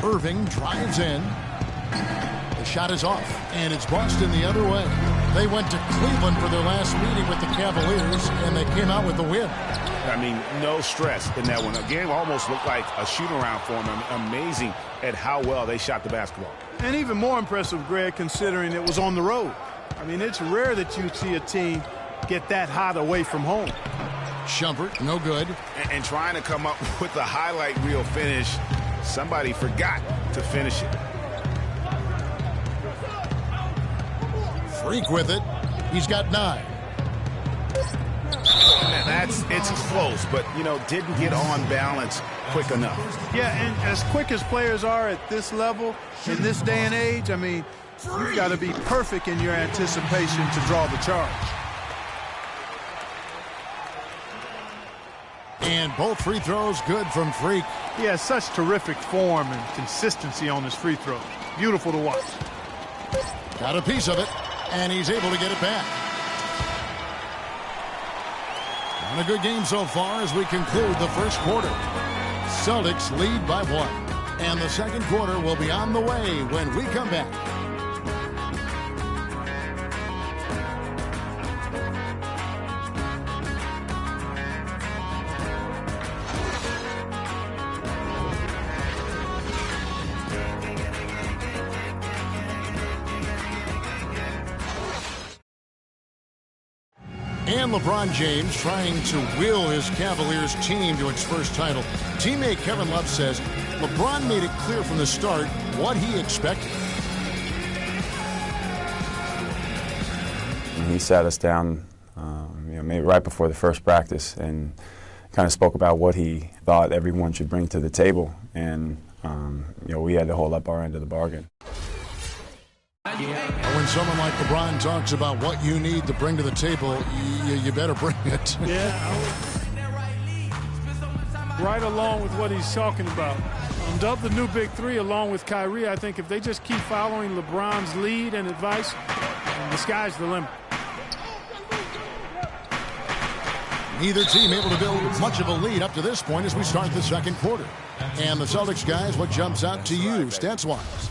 Irving drives in. The shot is off, and it's Boston the other way. They went to Cleveland for their last meeting with the Cavaliers, and they came out with the win. I mean, no stress in that one. The game almost looked like a shoot-around for them. Amazing at how well they shot the basketball. And even more impressive, Greg, considering it was on the road. I mean, it's rare that you see a team get that hot away from home. Shumpert, no good. And trying to come up with the highlight reel finish, somebody forgot to finish it. Freak with it. He's got 9. It's close, but, didn't get on balance quick enough. Yeah, and as quick as players are at this level, in this day and age, I mean, you've got to be perfect in your anticipation to draw the charge. And both free throws good from Freak. He has such terrific form and consistency on his free throws. Beautiful to watch. Got a piece of it, and he's able to get it back. And a good game so far as we conclude the first quarter. Celtics lead by 1. And the second quarter will be on the way when we come back. And LeBron James trying to will his Cavaliers team to its first title. Teammate Kevin Love says LeBron made it clear from the start what he expected. He sat us down maybe right before the first practice and kind of spoke about what he thought everyone should bring to the table. And, we had to hold up our end of the bargain. When someone like LeBron talks about what you need to bring to the table, you better bring it. Yeah, right along with what he's talking about. Of the new big three, along with Kyrie, I think if they just keep following LeBron's lead and advice, the sky's the limit. Neither team able to build much of a lead up to this point as we start the second quarter. And the Celtics guys, what jumps out to you stats-wise?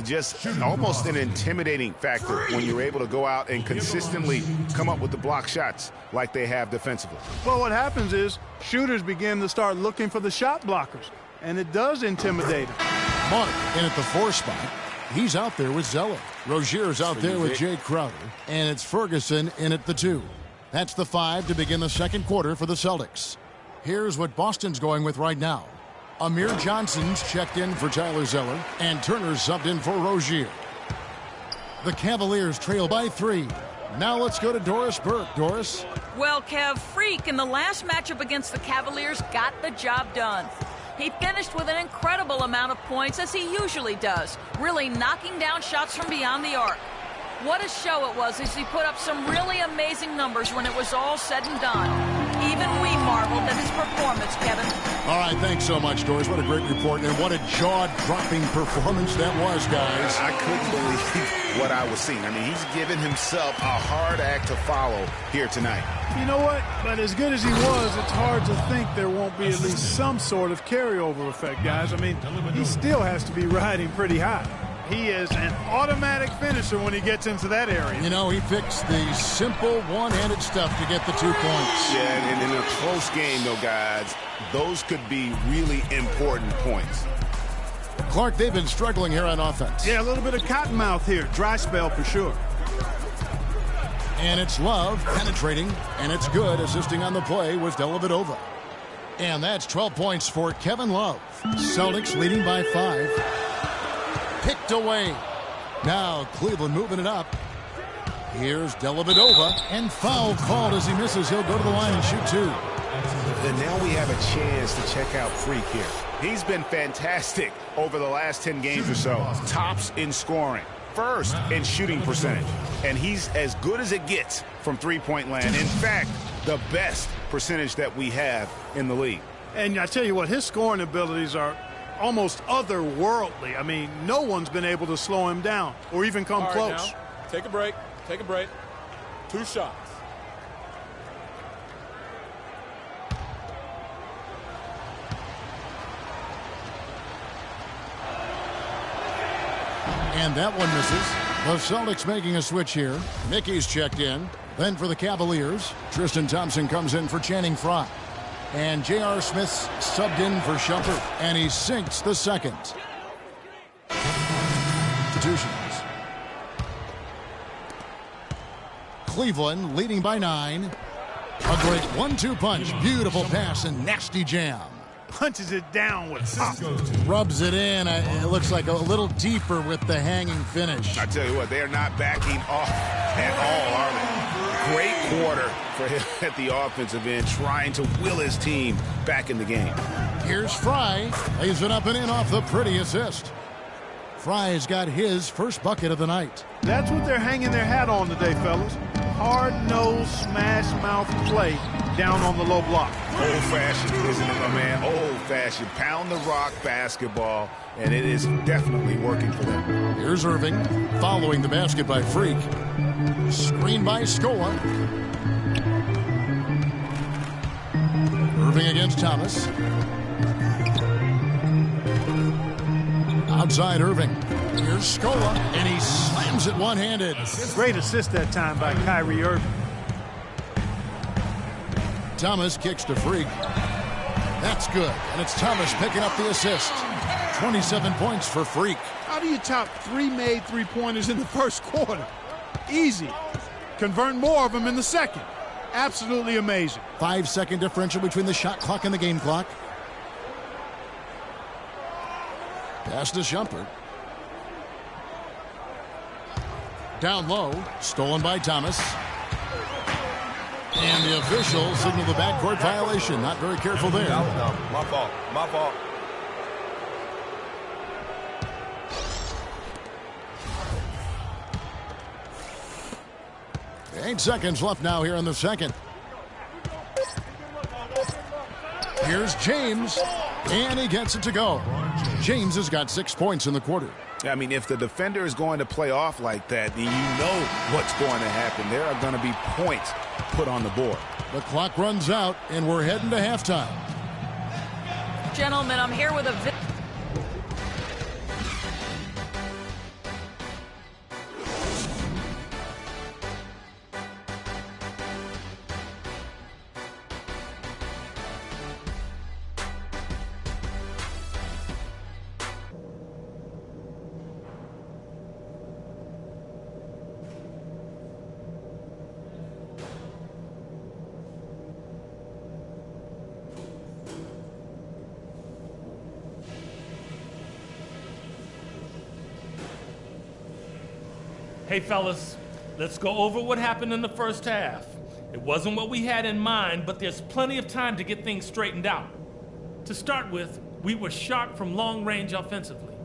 Just almost an intimidating factor when you're able to go out and consistently come up with the block shots like they have defensively. Well, what happens is shooters begin to start looking for the shot blockers, and it does intimidate them. Mark in at the 4 spot. He's out there with Zeller. Rozier's out there with Jay Crowder. And it's Ferguson in at the 2. That's the 5 to begin the second quarter for the Celtics. Here's what Boston's going with right now. Amir Johnson's checked in for Tyler Zeller, and Turner's subbed in for Rozier. The Cavaliers trail by 3. Now let's go to Doris Burke. Doris? Well, Kev, Freak in the last matchup against the Cavaliers got the job done. He finished with an incredible amount of points, as he usually does, really knocking down shots from beyond the arc. What a show it was as he put up some really amazing numbers when it was all said and done. Even we marveled at his performance, Kevin. All right, thanks so much, Doris. What a great report, and what a jaw-dropping performance that was, guys. I couldn't believe what I was seeing. I mean, he's given himself a hard act to follow here tonight. You know what? But as good as he was, it's hard to think there won't be at least some sort of carryover effect, guys. I mean, he still has to be riding pretty high. He is an automatic finisher when he gets into that area. You know, he fixed the simple one-handed stuff to get the 2 points. Yeah, and in a close game, though, guys, those could be really important points. Clark, they've been struggling here on offense. Yeah, a little bit of cottonmouth here. Dry spell for sure. And it's Love penetrating, and it's good. Assisting on the play was Dellavedova. And that's 12 points for Kevin Love. Celtics leading by 5. Picked away. Now Cleveland moving it up. Here's Dellavedova, and foul called as he misses. He'll go to the line and shoot 2. And now we have a chance to check out Freak here. He's been fantastic over the last 10 games or so. Tops in scoring, first in shooting percentage, and he's as good as it gets from three-point land. In fact, the best percentage that we have in the league. And I tell you what, his scoring abilities are almost otherworldly. I mean, no one's been able to slow him down or even come close. Now, take a break. Take a break. 2 shots. And that one misses. The Celtics making a switch here. Mickey's checked in. Then for the Cavaliers, Tristan Thompson comes in for Channing Frye. And J.R. Smith's subbed in for Shumpert. And he sinks the second. Institutions. Cleveland leading by 9. A great 1-2 punch. Beautiful pass and nasty jam. Punches it down with Rubs it in. It looks like a little deeper with the hanging finish. I tell you what, they're not backing off at all, are they? Great quarter for him at the offensive end, trying to will his team back in the game. Here's Frye. Lays it up and in off the pretty assist. Frye's got his first bucket of the night. That's what they're hanging their hat on today, fellas. Hard-nosed, smash-mouth play down on the low block. Old-fashioned, isn't it, my man? Old-fashioned. Pound the rock basketball, and it is definitely working for them. Here's Irving, following the basket by Freak. Screen by Scola. Irving against Thomas. Outside Irving. Here's Scola, and he slams it one-handed. Great assist that time by Kyrie Irving. Thomas kicks to Freak. That's good, and it's Thomas picking up the assist. 27 points for Freak. How do you top 3 made three-pointers in the first quarter? Easy. Convert more of them in the second. Absolutely amazing. 5-second differential between the shot clock and the game clock. Pass to Shumpert. Down low, stolen by Thomas. And the official signaled the backcourt violation. Not very careful there. No, my fault. My fault. Eight seconds left now here in the second. Here's James, and he gets it to go. James has got 6 points in the quarter. I mean, if the defender is going to play off like that, then you know what's going to happen. There are going to be points put on the board. The clock runs out, and we're heading to halftime. Gentlemen, I'm here with a Hey, fellas, let's go over what happened in the first half. It wasn't what we had in mind, but there's plenty of time to get things straightened out. To start with, we were sharp from long range offensively,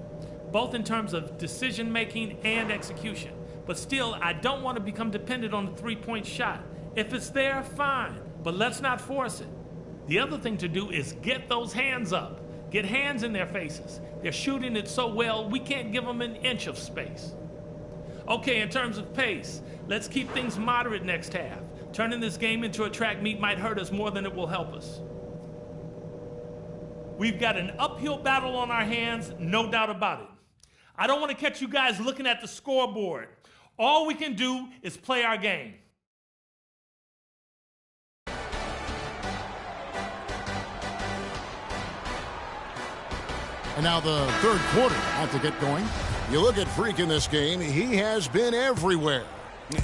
both in terms of decision-making and execution. But still, I don't want to become dependent on the three-point shot. If it's there, fine, but let's not force it. The other thing to do is get those hands up. Get hands in their faces. They're shooting it so well, we can't give them an inch of space. Okay, in terms of pace, let's keep things moderate next half. Turning this game into a track meet might hurt us more than it will help us. We've got an uphill battle on our hands, no doubt about it. I don't want to catch you guys looking at the scoreboard. All we can do is play our game. And now the third quarter about to get going. You look at Freak in this game, he has been everywhere.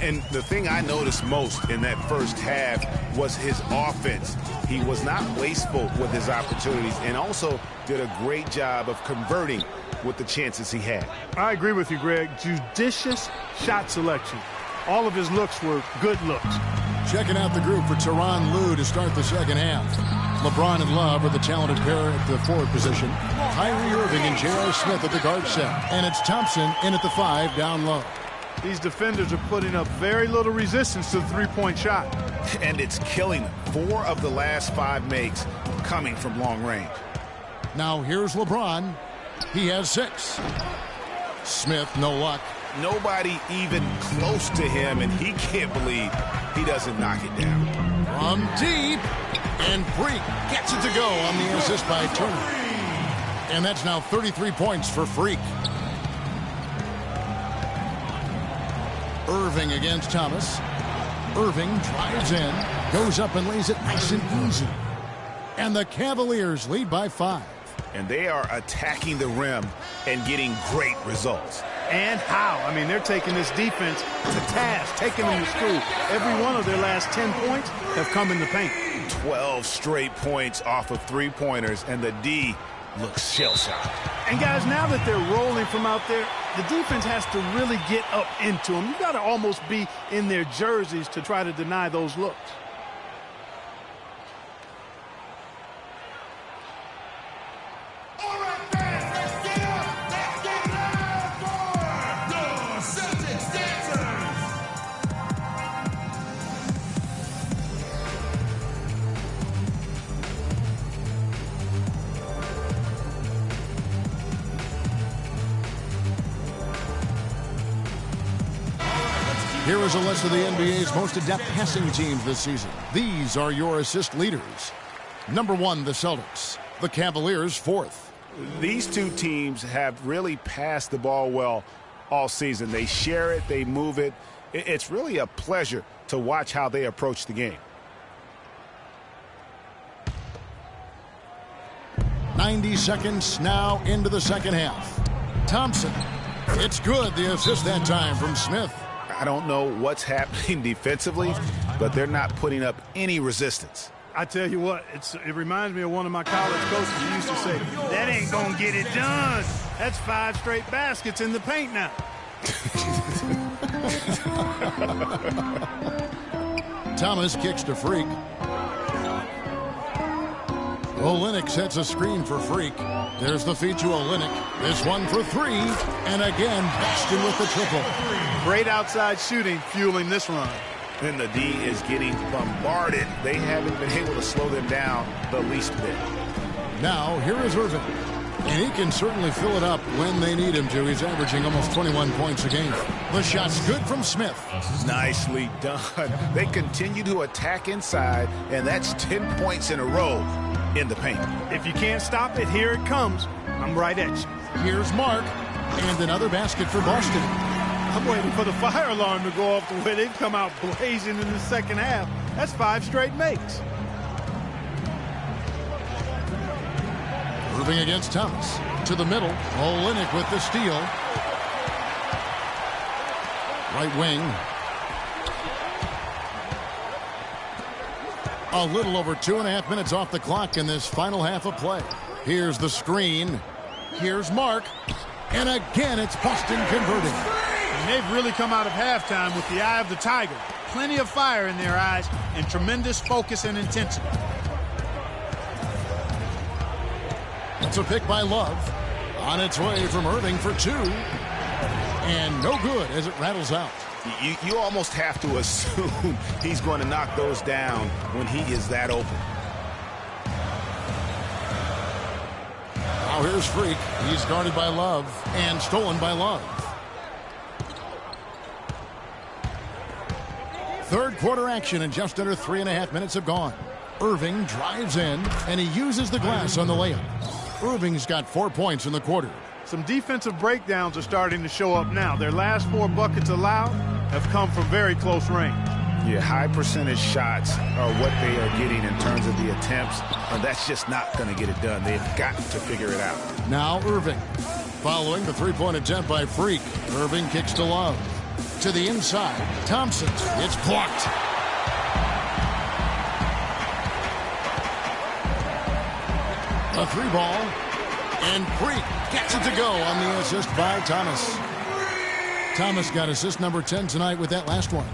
And the thing I noticed most in that first half was his offense. He was not wasteful with his opportunities and also did a great job of converting with the chances he had. I agree with you, Greg. Judicious shot selection. All of his looks were good looks. Checking out the group for Tyronn Lue to start the second half. LeBron and Love are the talented pair at the forward position. Kyrie Irving and J.R. Smith at the guard set. And it's Thompson in at the 5 down low. These defenders are putting up very little resistance to the three-point shot. And it's killing them. 4 of the last 5 makes coming from long range. Now here's LeBron. He has 6. Smith, no luck. Nobody even close to him, and he can't believe he doesn't knock it down. From deep, and Freak gets it to go on the assist by Turner. And that's now 33 points for Freak. Irving against Thomas. Irving drives in, goes up and lays it nice and easy. And the Cavaliers lead by 5. And they are attacking the rim and getting great results. And how? I mean, they're taking this defense to task, taking them to school. Every one of their last 10 points have come in the paint. 12 straight points off of three-pointers, and the D looks shell-shocked. And, guys, now that they're rolling from out there, the defense has to really get up into them. You've got to almost be in their jerseys to try to deny those looks. Here is a list of the NBA's most adept passing teams this season. These are your assist leaders. Number 1, the Celtics. The Cavaliers, 4th. These two teams have really passed the ball well all season. They share it, they move it. It's really a pleasure to watch how they approach the game. 90 seconds now into the second half. Thompson. It's good. The assist that time from Smith. I don't know what's happening defensively, but they're not putting up any resistance. I tell you what, it reminds me of one of my college coaches who used to say, that ain't going to get it done. That's 5 straight baskets in the paint now. Thomas kicks to Freak. Olynyk sets a screen for Freak. There's the feed to Olynyk. This one for 3. And again, Boston with the triple. Great outside shooting fueling this run. And the D is getting bombarded. They haven't been able to slow them down the least bit. Now, here is Irving. And he can certainly fill it up when they need him to. He's averaging almost 21 points a game. The shot's good from Smith. Nicely done. They continue to attack inside, and that's 10 points in a row in the paint. If you can't stop it, here it comes. I'm right at you. Here's Mark. And another basket for Boston. I'm waiting for the fire alarm to go off the way they've come out blazing in the second half. That's 5 straight makes. Irving against Thomas. To the middle. Olynyk with the steal. Right wing. A little over 2.5 minutes off the clock in this final half of play. Here's the screen. Here's Mark. And again, it's Boston converting. And they've really come out of halftime with the eye of the tiger. Plenty of fire in their eyes and tremendous focus and intensity. That's a pick by Love. On its way from Irving for 2. And no good as it rattles out. You almost have to assume he's going to knock those down when he is that open. Now here's Freak. He's guarded by Love and stolen by Love. Third quarter action and just under 3.5 minutes have gone. Irving drives in and he uses the glass on the layup. Irving's got 4 points in the quarter. Some defensive breakdowns are starting to show up now. Their last 4 buckets allowed have come from very close range. Yeah, high percentage shots are what they are getting in terms of the attempts, and that's just not going to get it done. They've got to figure it out. Now Irving. Following the three-point attempt by Freak. Irving kicks to Love. To the inside. Thompson. It's blocked. A 3-ball. And Freak gets it to go on the assist by Thomas. Thomas got assist number 10 tonight with that last one.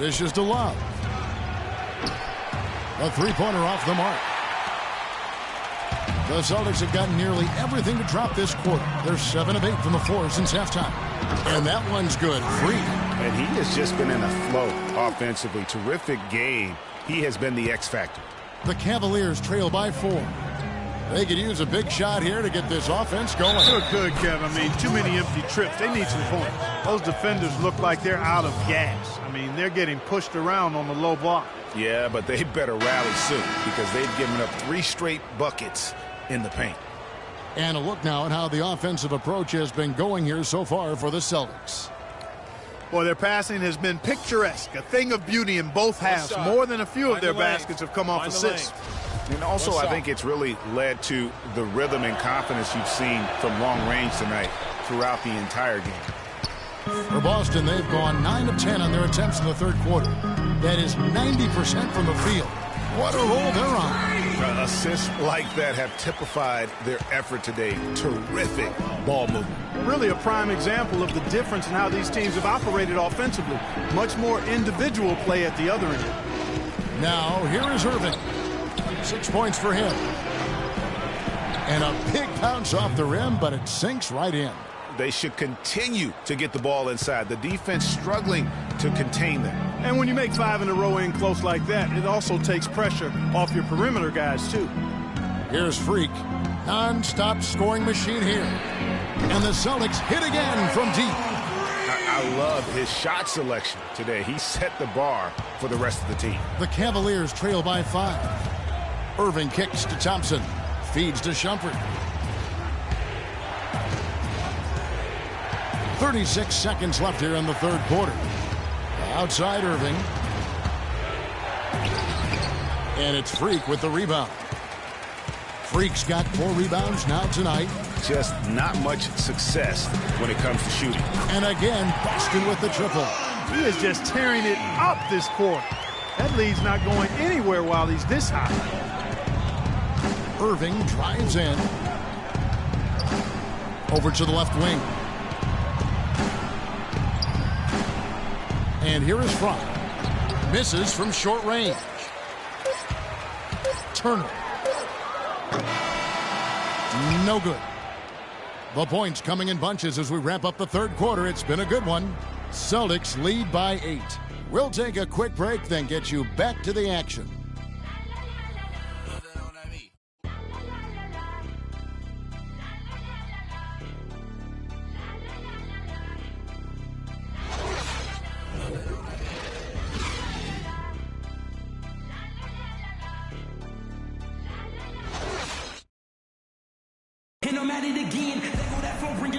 Dishes to Love. A 3-pointer off the mark. The Celtics have gotten nearly everything to drop this quarter. They're 7 of 8 from the floor since halftime. And that one's good. Freak. And he has just been in a flow offensively. Terrific game. He has been the X factor. The Cavaliers trail by 4. They could use a big shot here to get this offense going. Good, Kev. I mean, too many empty trips. They need some points. Those defenders look like they're out of gas. I mean, they're getting pushed around on the low block. Yeah, but they better rally soon because they've given up 3 straight buckets in the paint. And a look now at how the offensive approach has been going here so far for the Celtics. Boy, their passing has been picturesque, a thing of beauty in both halves. More than a few of their baskets have come off assists. And also, I think it's really led to the rhythm and confidence you've seen from long range tonight throughout the entire game. For Boston, they've gone 9 of 10 on their attempts in the third quarter. That is 90% from the field. What a roll they're on. Assists like that have typified their effort today. Terrific ball movement. Really a prime example of the difference in how these teams have operated offensively. Much more individual play at the other end. Now, here is Irving. 6 points for him. And a big bounce off the rim, but it sinks right in. They should continue to get the ball inside. The defense struggling to contain them. And when you make 5 in a row in close like that, it also takes pressure off your perimeter guys, too. Here's Freak. Non-stop scoring machine here. And the Celtics hit again from deep. I love his shot selection today. He set the bar for the rest of the team. The Cavaliers trail by 5. Irving kicks to Thompson. Feeds to Shumpert. 36 seconds left here in the third quarter. Outside Irving. And it's Freak with the rebound. Freak's got 4 rebounds now tonight. Just not much success when it comes to shooting. And again, Boston with the triple. He is just tearing it up this quarter. That lead's not going anywhere while he's this high. Irving drives in. Over to the left wing. And here is Frank. Misses from short range. Turner. No good. The points coming in bunches as we wrap up the third quarter. It's been a good one. Celtics lead by 8. We'll take a quick break, then get you back to the action.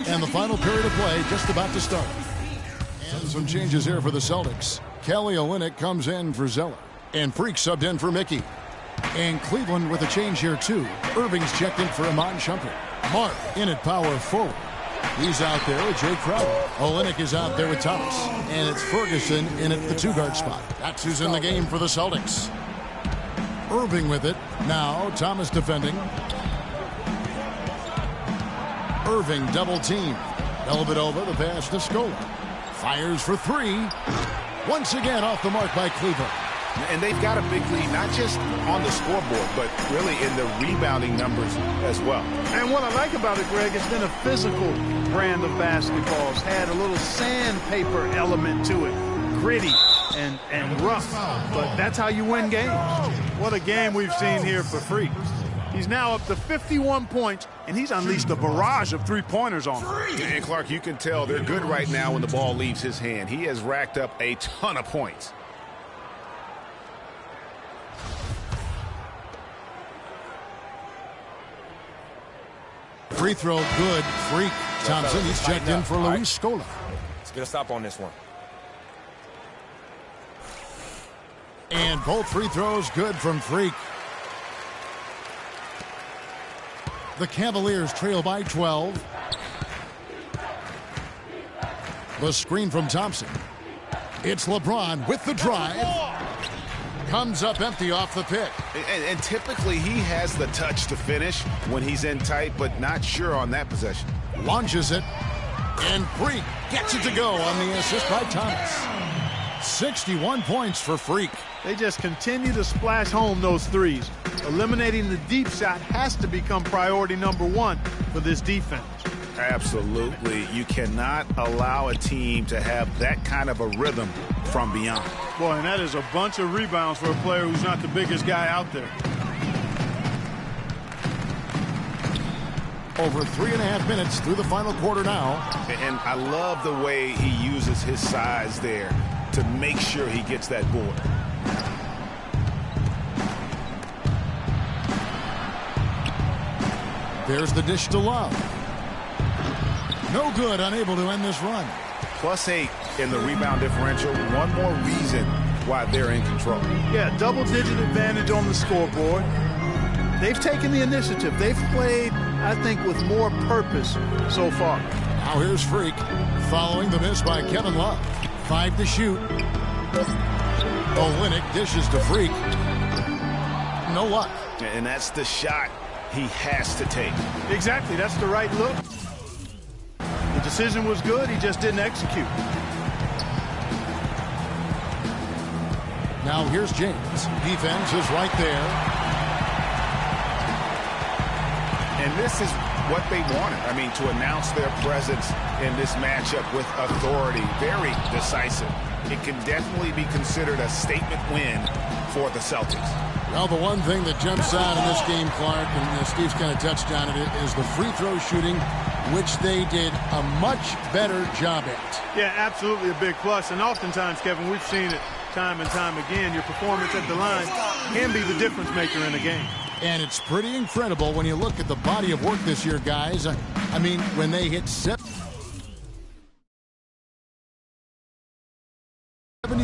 And the final period of play just about to start. And some changes here for the Celtics. Kelly Olynyk comes in for Zeller. And Freak subbed in for Mickey. And Cleveland with a change here too. Irving's checked in for Iman Shumpert. Mark in at power forward. He's out there with Jay Crowder. Olynyk is out there with Thomas. And it's Ferguson in at the 2-guard spot. That's who's in the game for the Celtics. Irving with it. Now Thomas defending. Irving double team. Dellavedova the pass to Scola. Fires for 3. Once again off the mark by Cleveland. And they've got a big lead, not just on the scoreboard, but really in the rebounding numbers as well. And what I like about it, Greg, it's been a physical brand of basketball. It's had a little sandpaper element to it. Gritty and rough. But that's how you win games. What a game we've seen here for Freak. He's now up to 51 points, and he's unleashed a barrage of 3-pointers on him. And Clark, you can tell they're good right now when the ball leaves his hand. He has racked up a ton of points. Free throw good. Freak. Thompson, he's checked in for Luis Scola. Let's get a stop on this one. And both free throws good from Freak. The Cavaliers trail by 12. The screen from Thompson. It's LeBron with the drive. Comes up empty off the pick. And typically he has the touch to finish when he's in tight, but not sure on that possession. Launches it. And Freak gets it to go on the assist by Thomas. 61 points for Freak. They just continue to splash home those threes. Eliminating the deep shot has to become priority number 1 for this defense. Absolutely. You cannot allow a team to have that kind of a rhythm from beyond. Boy, and that is a bunch of rebounds for a player who's not the biggest guy out there. Over 3.5 minutes through the final quarter now. And I love the way he uses his size there to make sure he gets that board. There's the dish to Love. No good, unable to end this run. +8 in the rebound differential. One more reason why they're in control. Yeah, double-digit advantage on the scoreboard. They've taken the initiative. They've played, I think, with more purpose so far. Now here's Freak, following the miss by Kevin Love. 5 to shoot. Olynyk dishes to Freak. No luck. And that's the shot he has to take. Exactly, that's the right look. The decision was good, he just didn't execute. Now here's James. Defense is right there. And this is what they wanted. I mean, to announce their presence in this matchup with authority. Very decisive. It can definitely be considered a statement win for the Celtics. Well, the one thing that jumps out in this game, Clark, and Steve's kind of touched on it, is the free throw shooting, which they did a much better job at. Yeah, absolutely a big plus. And oftentimes, Kevin, we've seen it time and time again. Your performance at the line can be the difference maker in a game. And it's pretty incredible when you look at the body of work this year, guys. I mean, when they hit 70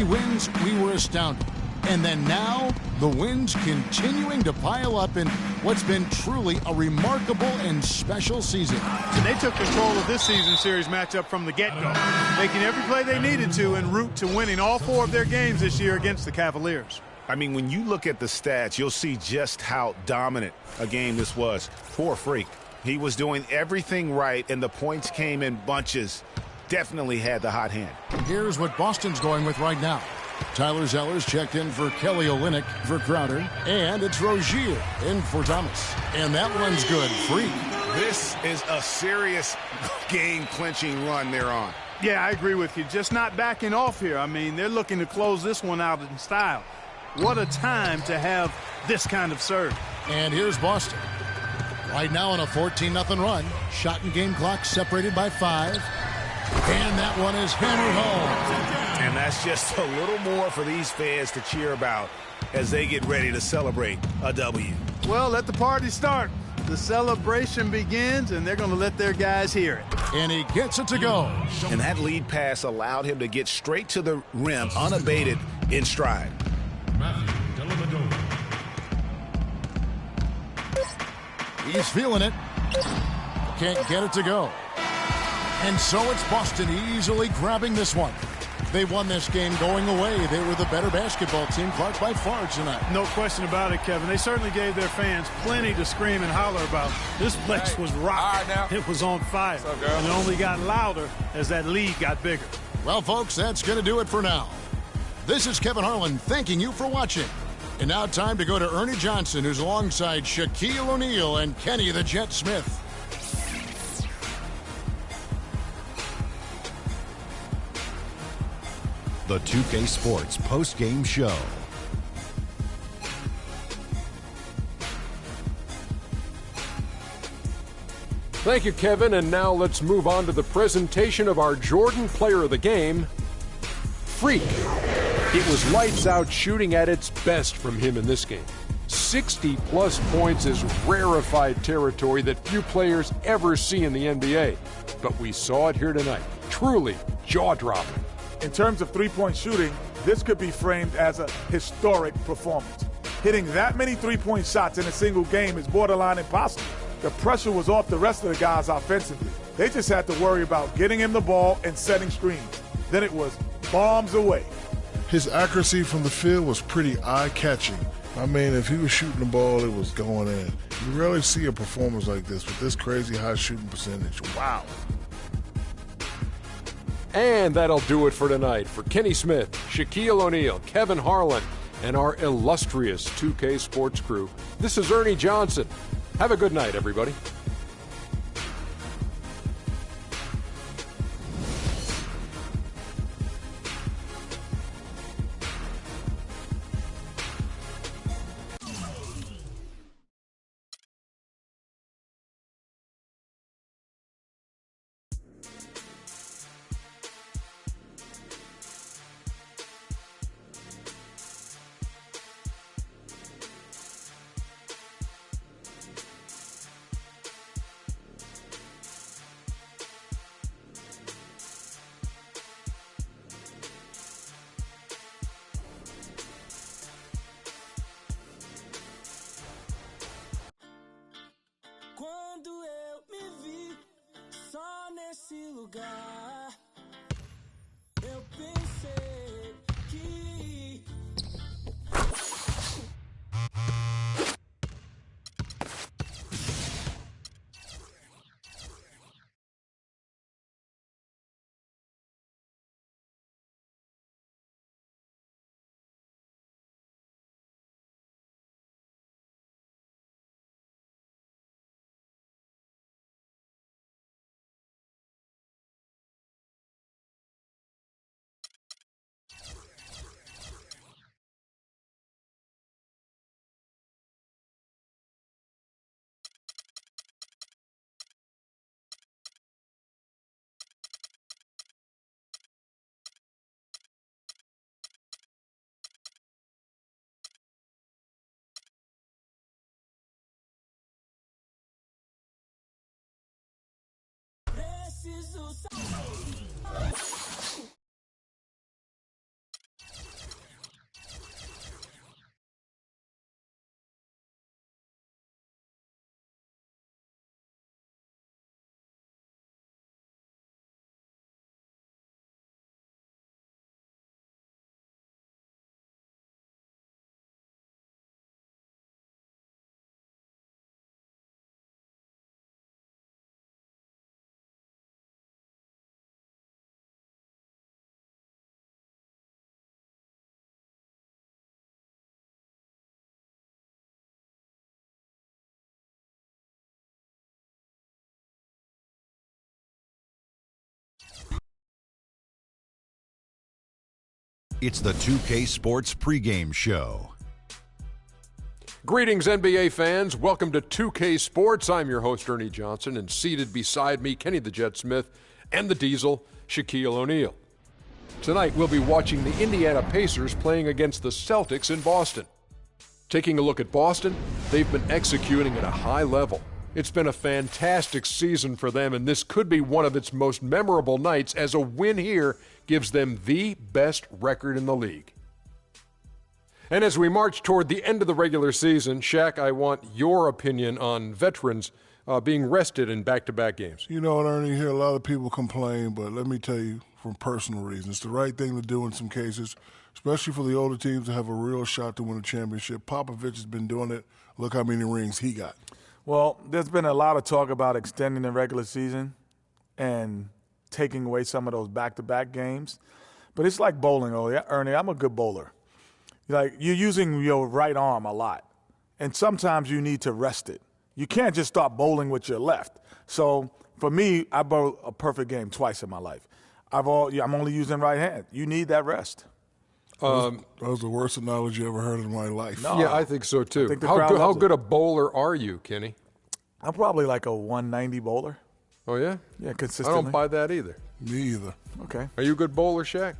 wins, we were astounded. And then now, the wins continuing to pile up in what's been truly a remarkable and special season. And they took control of this season series matchup from the get-go, making every play they needed to en route to winning all 4 of their games this year against the Cavaliers. I mean, when you look at the stats, you'll see just how dominant a game this was. Poor Freak. He was doing everything right, and the points came in bunches. Definitely had the hot hand. Here's what Boston's going with right now. Tyler Zeller's checked in for Kelly Olynyk for Crowder. And it's Rozier in for Thomas. And that one's good. Freak. This is a serious game-clinching run they're on. Yeah, I agree with you. Just not backing off here. I mean, they're looking to close this one out in style. What a time to have this kind of serve. And here's Boston. Right now on a 14-0 run. Shot and game clock separated by 5. And that one is hammered home. And that's just a little more for these fans to cheer about as they get ready to celebrate a W. Well, let the party start. The celebration begins, and they're going to let their guys hear it. And he gets it to go. And that lead pass allowed him to get straight to the rim, unabated in stride. He's feeling it. Can't get it to go. And so it's Boston easily grabbing this one. They won this game going away. They were the better basketball team, Clark, by far tonight. No question about it, Kevin. They certainly gave their fans plenty to scream and holler about. This place was rocking. It was on fire. And it only got louder as that lead got bigger. Well, folks, that's going to do it for now. This is Kevin Harlan thanking you for watching. And now time to go to Ernie Johnson, who's alongside Shaquille O'Neal and Kenny the Jet Smith. The 2K Sports post-game show. Thank you, Kevin. And now let's move on to the presentation of our Jordan Player of the Game, Freak. It was lights-out shooting at its best from him in this game. 60-plus points is rarefied territory that few players ever see in the NBA. But we saw it here tonight. Truly jaw-dropping. In terms of three-point shooting, this could be framed as a historic performance. Hitting that many three-point shots in a single game is borderline impossible. The pressure was off the rest of the guys offensively. They just had to worry about getting him the ball and setting screens. Then it was bombs away. His accuracy from the field was pretty eye-catching. I mean, if he was shooting the ball, it was going in. You rarely see a performance like this with this crazy high shooting percentage. Wow. And that'll do it for tonight. For Kenny Smith, Shaquille O'Neal, Kevin Harlan, and our illustrious 2K Sports crew, this is Ernie Johnson. Have a good night, everybody. It's the 2K Sports pregame show. Greetings, NBA fans. Welcome to 2K Sports. I'm your host, Ernie Johnson, and seated beside me, Kenny the Jet Smith and the Diesel, Shaquille O'Neal. Tonight, we'll be watching the Indiana Pacers playing against the Celtics in Boston. Taking a look at Boston, they've been executing at a high level. It's been a fantastic season for them, and this could be one of its most memorable nights, as a win here gives them the best record in the league. And as we march toward the end of the regular season, Shaq, I want your opinion on veterans being rested in back-to-back games. You know what, Ernie, you hear a lot of people complain, but let me tell you from personal reasons, it's the right thing to do in some cases, especially for the older teams to have a real shot to win a championship. Popovich has been doing it. Look how many rings he got. Well, there's been a lot of talk about extending the regular season and taking away some of those back-to-back games. But it's like bowling, Ernie. I'm a good bowler. Like, you're using your right arm a lot, and sometimes you need to rest it. You can't just start bowling with your left. So for me, I bowl a perfect game twice in my life. I'm only using right hand. You need that rest. That was the worst analogy I ever heard in my life. No, yeah, I think so too. How good a bowler are you, Kenny? I'm probably like a 190 bowler. Oh, yeah? Yeah, consistently. I don't buy that either. Me either. Okay. Are you a good bowler, Shaq?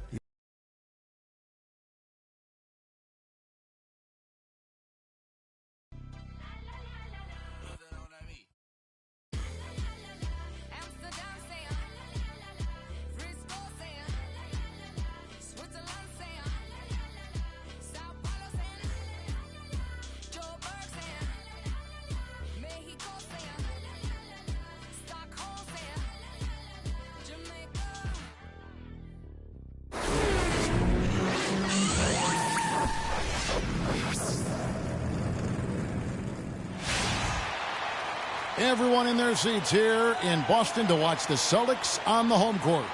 Everyone in their seats here in Boston to watch the Celtics on the home court.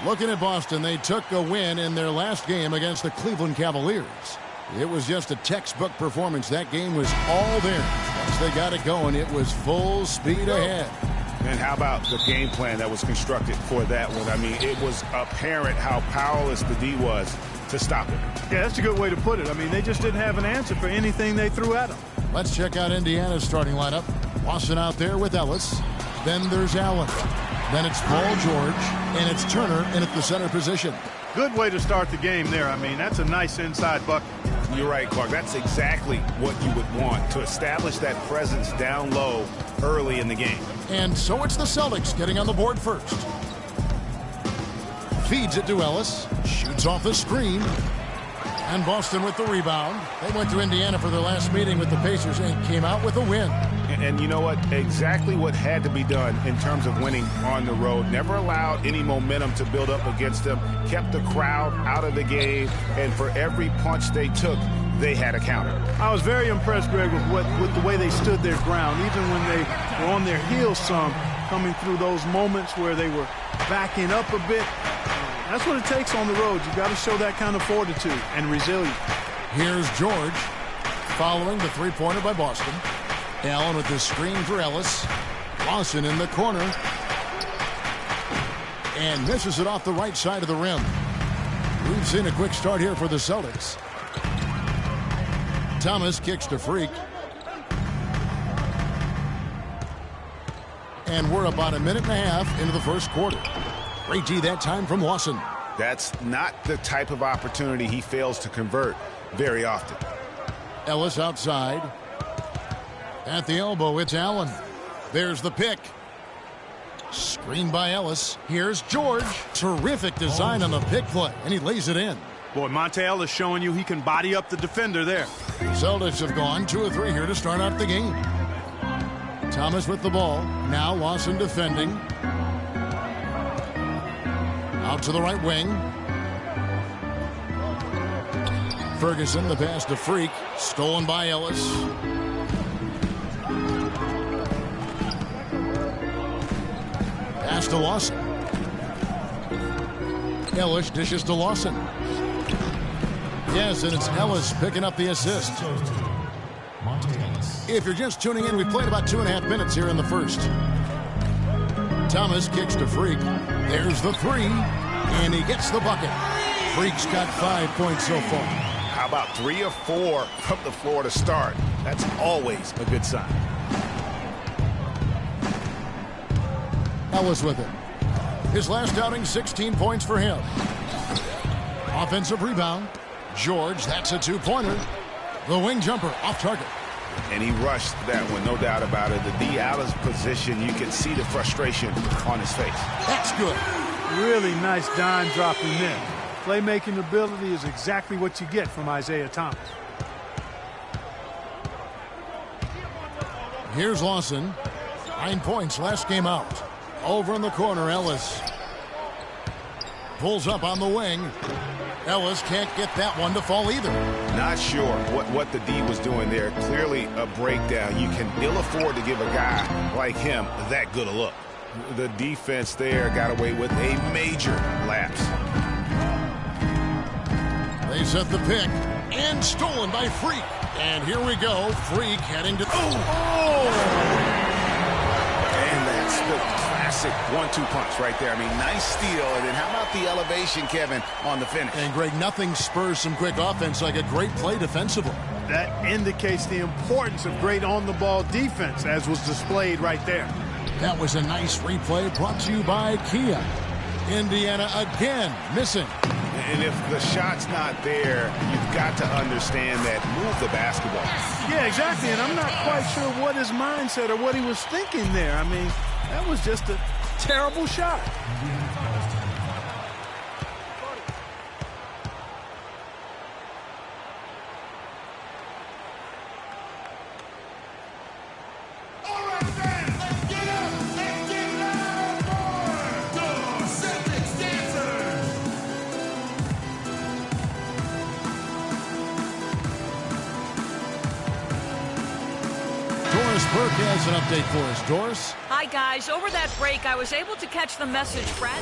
Looking at Boston, they took a win in their last game against the Cleveland Cavaliers. It was just a textbook performance. That game was all theirs. Once they got it going, it was full speed ahead. And how about the game plan that was constructed for that one? I mean, it was apparent how powerless the D was to stop it. Yeah, that's a good way to put it. I mean, they just didn't have an answer for anything they threw at them. Let's check out Indiana's starting lineup. Lawson out there with Ellis. Then there's Allen. Then it's Paul George. And it's Turner in at the center position. Good way to start the game there. I mean, that's a nice inside bucket. You're right, Clark. That's exactly what you would want, to establish that presence down low early in the game. And so it's the Celtics getting on the board first. Feeds it to Ellis. Shoots off the screen. And Boston with the rebound. They went to Indiana for their last meeting with the Pacers and came out with a win. And you know what? Exactly what had to be done in terms of winning on the road. Never allowed any momentum to build up against them. Kept the crowd out of the game. And for every punch they took, they had a counter. I was very impressed, Greg, with the way they stood their ground, even when they were on their heels some, coming through those moments where they were backing up a bit. That's what it takes on the road. You've got to show that kind of fortitude and resilience. Here's George following the three-pointer by Boston. Allen with the screen for Ellis. Lawson in the corner. And misses it off the right side of the rim. We've seen a quick start here for the Celtics. Thomas kicks to Freak. And we're about a minute and a half into the first quarter. Great D that time from Lawson. That's not the type of opportunity he fails to convert very often. Ellis outside. At the elbow, it's Allen. There's the pick. Screen by Ellis. Here's George. Terrific design on the pick play, and he lays it in. Boy, Monte Ellis showing you he can body up the defender there. Celtics have gone 2 of 3 here to start out the game. Thomas with the ball. Now Lawson defending. Out to the right wing. Ferguson, the pass to Freak. Stolen by Ellis. Pass to Lawson. Ellis dishes to Lawson. Yes, and it's Ellis picking up the assist. If you're just tuning in, we played about 2.5 minutes here in the first. Thomas kicks to Freak. There's the 3, and he gets the bucket. Freak's got 5 points so far. How about 3 or 4 from the floor to start? That's always a good sign. Ellis with it. His last outing, 16 points for him. Offensive rebound. George, that's a 2-pointer. The wing jumper off target. And he rushed that one, no doubt about it. The D out of position, you can see the frustration on his face. That's good. Really nice dime dropping there. Playmaking ability is exactly what you get from Isaiah Thomas. Here's Lawson. 9 points last game out. Over in the corner, Ellis. Pulls up on the wing. Ellis can't get that one to fall either. Not sure what the D was doing there. Clearly a breakdown. You can ill afford to give a guy like him that good a look. The defense there got away with a major lapse. They set the pick, and stolen by Freak. And here we go. Freak heading to... Oh! And that's the classic 1-2 punch right there. I mean, nice steal. And then how about the elevation, Kevin, on the finish? And, Greg, nothing spurs some quick offense like a great play defensively. That indicates the importance of great on-the-ball defense, as was displayed right there. That was a nice replay brought to you by Kia. Indiana again missing. And if the shot's not there, you've got to understand that. Move the basketball. Yeah, exactly. And I'm not quite sure what his mindset or what he was thinking there. I mean, that was just a terrible shot. Burke has an update for us. Doris? Hi, guys. Over that break, I was able to catch the message Brad...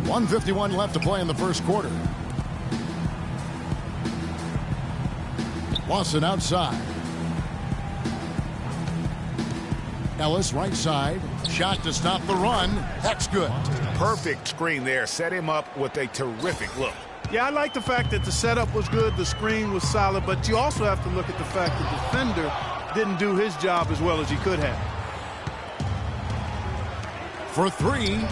.151 left to play in the first quarter. Lawson outside. Ellis right side. Shot to stop the run. That's good. Perfect screen there. Set him up with a terrific look. Yeah, I like the fact that the setup was good, the screen was solid, but you also have to look at the fact that the defender didn't do his job as well as he could have. For 3.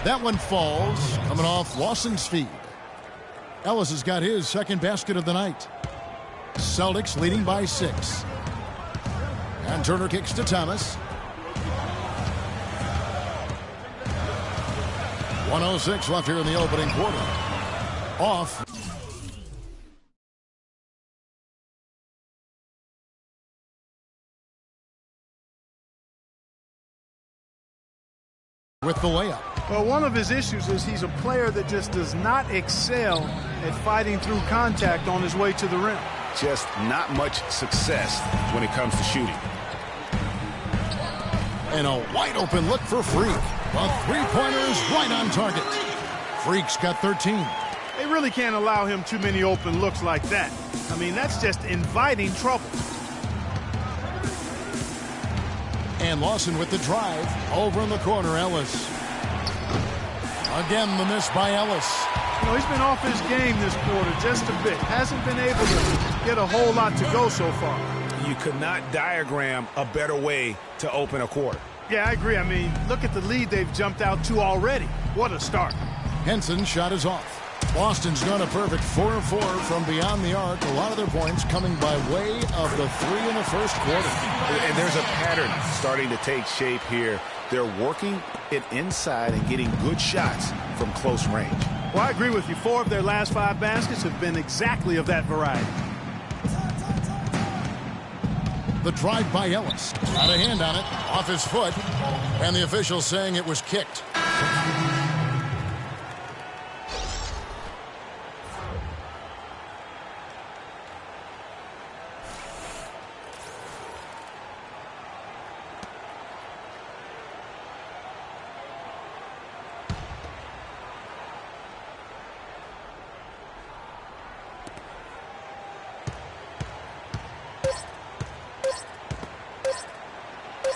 That one falls, coming off Lawson's feed. Ellis has got his second basket of the night. Celtics leading by 6. And Turner kicks to Thomas. 1:06 left here in the opening quarter. Off. With the layup. Well, one of his issues is he's a player that just does not excel at fighting through contact on his way to the rim. Just not much success when it comes to shooting. And a wide open look for Freak. The three-pointer is right on target. Freak's got 13. They really can't allow him too many open looks like that. I mean, that's just inviting trouble. And Lawson with the drive. Over in the corner, Ellis. Again, the miss by Ellis. You know, he's been off his game this quarter just a bit. Hasn't been able to get a whole lot to go so far. You could not diagram a better way to open a quarter. Yeah, I agree. I mean, look at the lead they've jumped out to already. What a start. Henson's shot is off. Boston's done a perfect 4 of 4 from beyond the arc. A lot of their points coming by way of the 3 in the first quarter. And there's a pattern starting to take shape here. They're working it inside and getting good shots from close range. Well, I agree with you. 4 of their last 5 baskets have been exactly of that variety. The drive by Ellis. Got a hand on it. Off his foot. And the official saying it was kicked.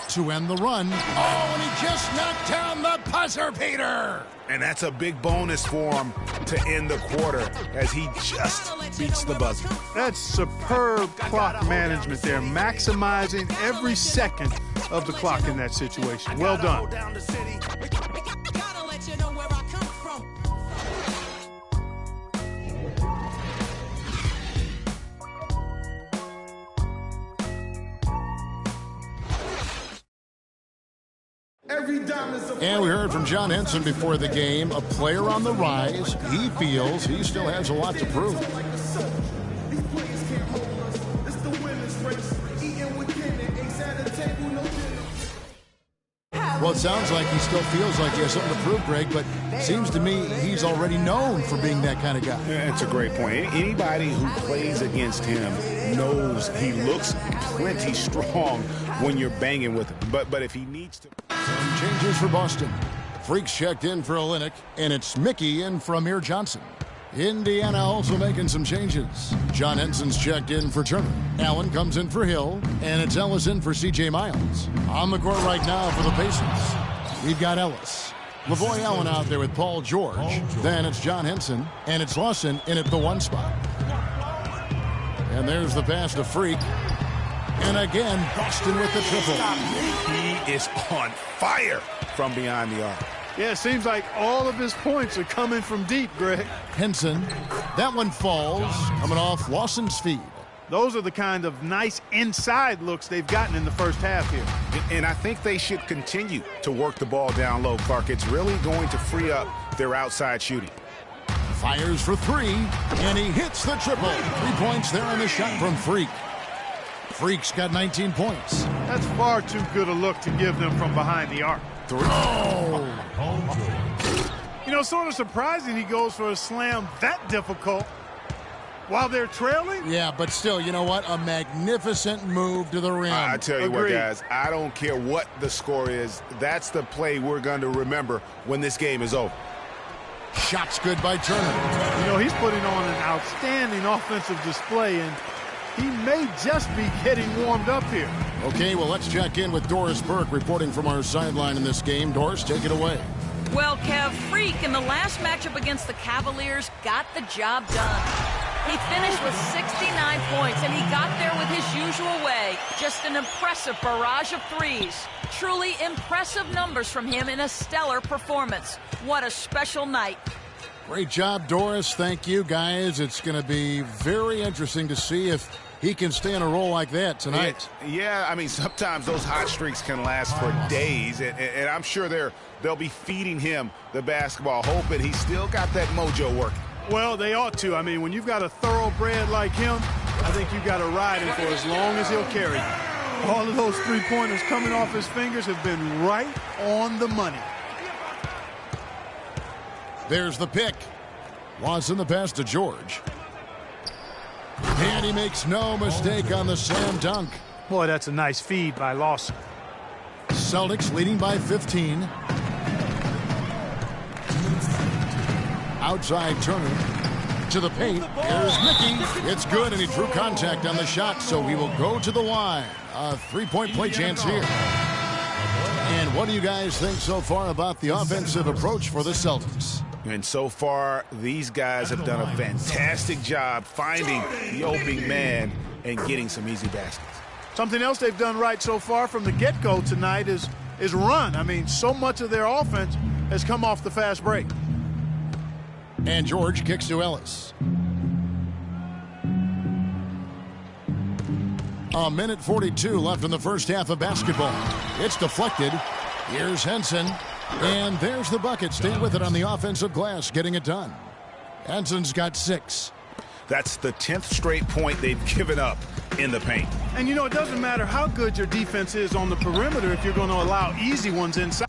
To end the run. Oh, and he just knocked down the buzzer beater. And that's a big bonus for him to end the quarter as he just beats the buzzer. That's superb clock management there, maximizing every second of the clock in that situation. Well done. And we heard from John Henson before the game, a player on the rise. He feels he still has a lot to prove. Well, it sounds like he still feels like he has something to prove, Greg, but seems to me he's already known for being that kind of guy. Yeah, that's a great point. Anybody who plays against him knows he looks plenty strong when you're banging with him. But if he needs to... Some changes for Boston. Freaks checked in for Olynyk, and it's Mickey in for Amir Johnson. Indiana also making some changes. John Henson's checked in for Turner. Allen comes in for Hill, and it's Ellis in for C.J. Miles. On the court right now for the Pacers, we've got Ellis. LaVoy Allen out there with Paul George. Then it's John Henson, and it's Lawson in at the 1 spot. And there's the pass to Freak. And again, Boston with the triple. He is on fire from behind the arc. Yeah, it seems like all of his points are coming from deep, Greg. Henson, that one falls, coming off Lawson's feed. Those are the kind of nice inside looks they've gotten in the first half here. And I think they should continue to work the ball down low, Clark. It's really going to free up their outside shooting. Fires for 3, and he hits the triple. 3 points there on the shot from Freak. Freak's got 19 points. That's far too good a look to give them from behind the arc. Oh. You know, sort of surprising he goes for a slam that difficult while they're trailing. Yeah, but still, you know what? A magnificent move to the rim. I tell you what, guys, I don't care what the score is. That's the play we're going to remember when this game is over. Shots good by Turner. You know, he's putting on an outstanding offensive display, and he may just be getting warmed up here. Okay, well, let's check in with Doris Burke reporting from our sideline in this game. Doris, take it away. Well, Kev, Freak in the last matchup against the Cavaliers got the job done. He finished with 69 points, and he got there with his usual way. Just an impressive barrage of threes. Truly impressive numbers from him in a stellar performance. What a special night. Great job, Doris. Thank you, guys. It's going to be very interesting to see if he can stay in a roll like that tonight. Yeah, I mean, sometimes those hot streaks can last for days, and I'm sure they'll be feeding him the basketball, hoping he's still got that mojo working. Well, they ought to. I mean, when you've got a thoroughbred like him, I think you've got to ride him for as long as he'll carry you. All of those three-pointers coming off his fingers have been right on the money. There's the pick. Lawson the pass to George. And he makes no mistake on the slam dunk. Boy, that's a nice feed by Lawson. Celtics leading by 15. Outside Turner to the paint. Here's Mickey. It's good, and he drew contact on the shot, so he will go to the line. A three-point play chance here. And what do you guys think so far about the offensive approach for the Celtics? And so far, these guys have done a fantastic job finding the opening man and getting some easy baskets. Something else they've done right so far from the get-go tonight is run. I mean, so much of their offense has come off the fast break. And George kicks to Ellis. A minute 42 left in the first half of basketball. It's deflected. Here's Henson. And there's the bucket. Stay with it on the offensive glass, getting it done. Henson's got 6. That's the 10th straight point they've given up in the paint. And, you know, it doesn't matter how good your defense is on the perimeter if you're going to allow easy ones inside.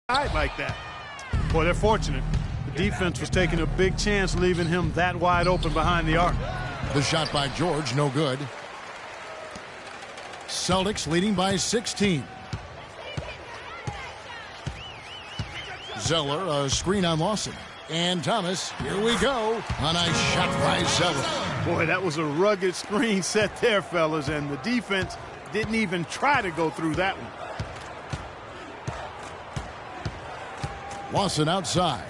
Like that. Boy, they're fortunate. The defense was taking a big chance leaving him that wide open behind the arc. The shot by George, no good. Celtics leading by 16. Zeller, a screen on Lawson. And Thomas, here we go. A nice shot by Zeller. Boy, that was a rugged screen set there, fellas, and the defense didn't even try to go through that one. Lawson outside.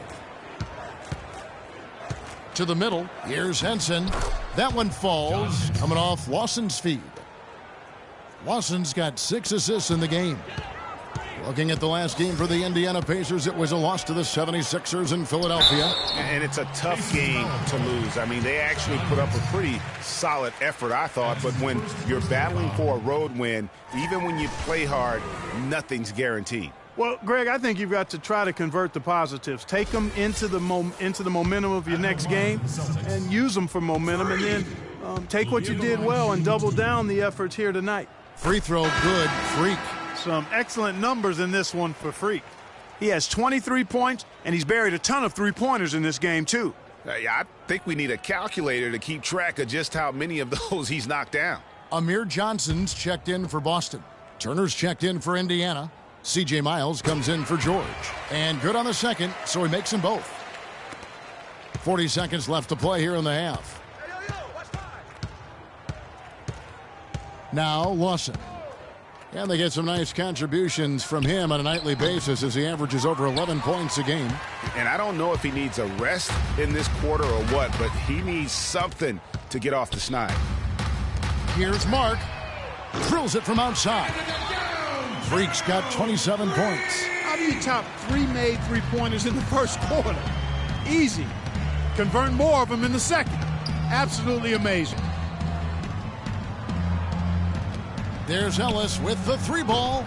To the middle. Here's Henson. That one falls. Coming off Lawson's feed. Lawson's got 6 assists in the game. Looking at the last game for the Indiana Pacers, it was a loss to the 76ers in Philadelphia. And it's a tough game to lose. I mean, they actually put up a pretty solid effort, I thought. But when you're battling for a road win, even when you play hard, nothing's guaranteed. Well, Greg, I think you've got to try to convert the positives. Take them into the momentum of your next game and use them for momentum, and then take what you did well and double down the efforts here tonight. Free throw good, Freak. Some excellent numbers in this one for Freak. He has 23 points, and he's buried a ton of three-pointers in this game, too. I think we need a calculator to keep track of just how many of those he's knocked down. Amir Johnson's checked in for Boston. Turner's checked in for Indiana. C.J. Miles comes in for George. And good on the second, so he makes them both. 40 seconds left to play here in the half. Now Lawson. And they get some nice contributions from him on a nightly basis as he averages over 11 points a game. And I don't know if he needs a rest in this quarter or what, but he needs something to get off the snide. Here's Mark. Drills it from outside. Freak's got 27 points. How do you top 3 made three-pointers in the first quarter? Easy. Convert more of them in the second. Absolutely amazing. There's Ellis with the 3-ball.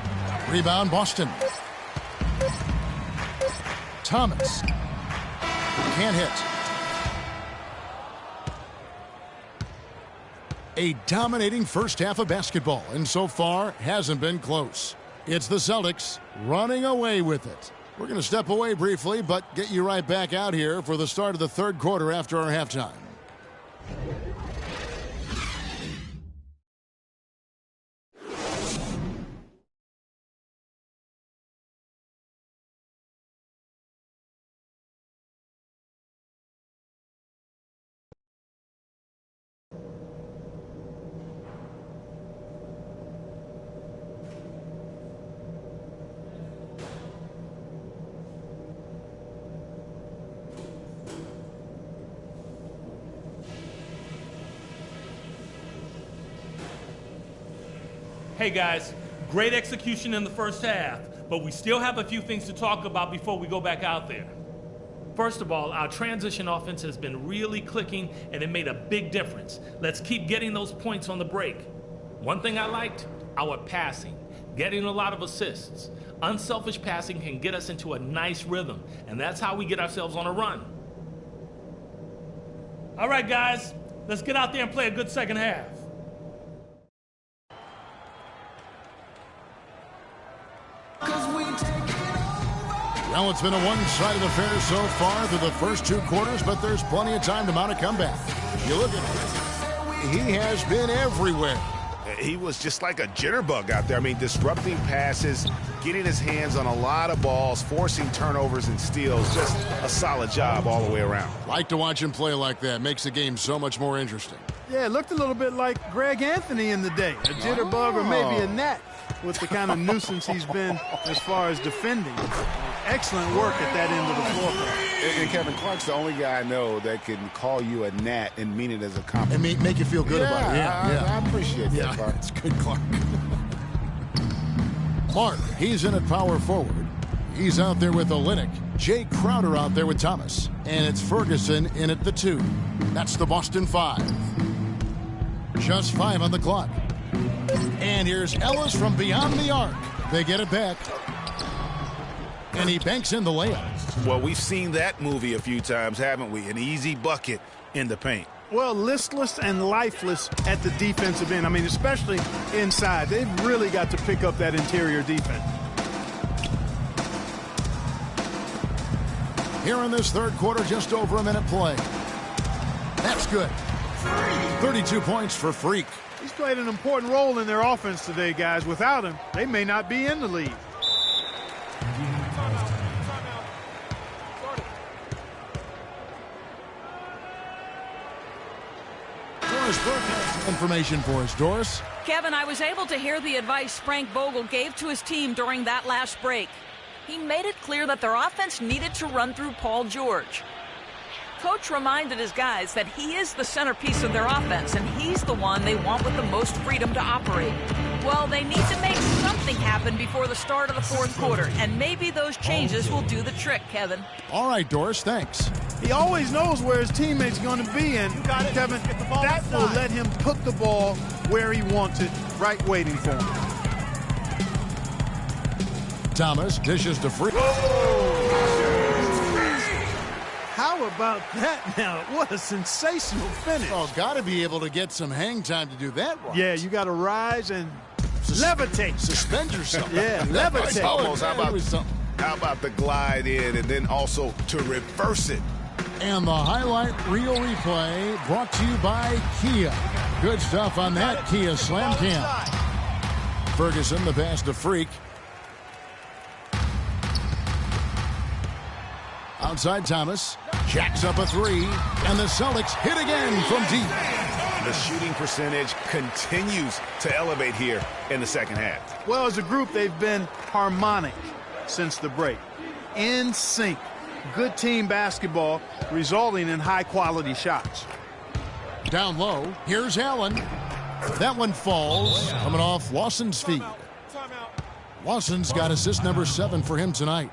Rebound Boston. Thomas. Can't hit. A dominating first half of basketball, and so far hasn't been close. It's the Celtics running away with it. We're going to step away briefly, but get you right back out here for the start of the third quarter after our halftime. Hey guys, great execution in the first half, but we still have a few things to talk about before we go back out there. First of all, our transition offense has been really clicking and it made a big difference. Let's keep getting those points on the break. One thing I liked, our passing, getting a lot of assists. Unselfish passing can get us into a nice rhythm, and that's how we get ourselves on a run. All right, guys, let's get out there and play a good second half. Well, it's been a one-sided affair so far through the first 2 quarters, but there's plenty of time to mount a comeback. You look at it, he has been everywhere. He was just like a jitterbug out there. I mean, disrupting passes, getting his hands on a lot of balls, forcing turnovers and steals. Just a solid job all the way around. Like to watch him play like that. Makes the game so much more interesting. Yeah, it looked a little bit like Greg Anthony in the day. A jitterbug or maybe a gnat with the kind of nuisance he's been as far as defending. Excellent work at that end of the floor. And Kevin Clark's the only guy I know that can call you a gnat and mean it as a compliment. And make you feel good about it. I appreciate that, Clark. It's good, Clark. Mark, he's in at power forward. He's out there with Olynyk. Jay Crowder out there with Thomas. And it's Ferguson in at the 2. That's the Boston 5. Just 5 on the clock. And here's Ellis from beyond the arc. They get it back. And he banks in the layup. Well, we've seen that movie a few times, haven't we? An easy bucket in the paint. Well, listless and lifeless at the defensive end. I mean, especially inside. They've really got to pick up that interior defense. Here in this third quarter, just over a minute play. That's good. 32 points for Freak. He's played an important role in their offense today, guys. Without him, they may not be in the lead. Doris Burke has information for us. Doris? Kevin, I was able to hear the advice Frank Vogel gave to his team during that last break. He made it clear that their offense needed to run through Paul George. Coach reminded his guys that he is the centerpiece of their offense, and he's the one they want with the most freedom to operate. Well, they need to make something happen before the start of the fourth quarter, and maybe those changes will do the trick, Kevin. All right, Doris, thanks. He always knows where his teammate's going to be, and Kevin, that will let him put the ball where he wants it, right waiting for him. Thomas dishes to Freak. How about that now? What a sensational finish. Oh, got to be able to get some hang time to do that right. Yeah, you got to rise and levitate. Suspend yourself. Yeah, levitate. Almost. How about the glide in and then also to reverse it? And the highlight reel replay brought to you by Kia. Good stuff on that Kia Slam Cam. Ferguson, the pass to Freak. Outside Thomas. Jacks up a three. And the Celtics hit again from deep. The shooting percentage continues to elevate here in the second half. Well, as a group, they've been harmonic since the break. In sync. Good team basketball resulting in high-quality shots. Down low. Here's Allen. That one falls. Coming off Lawson's feet. Lawson's got assist number 7 for him tonight.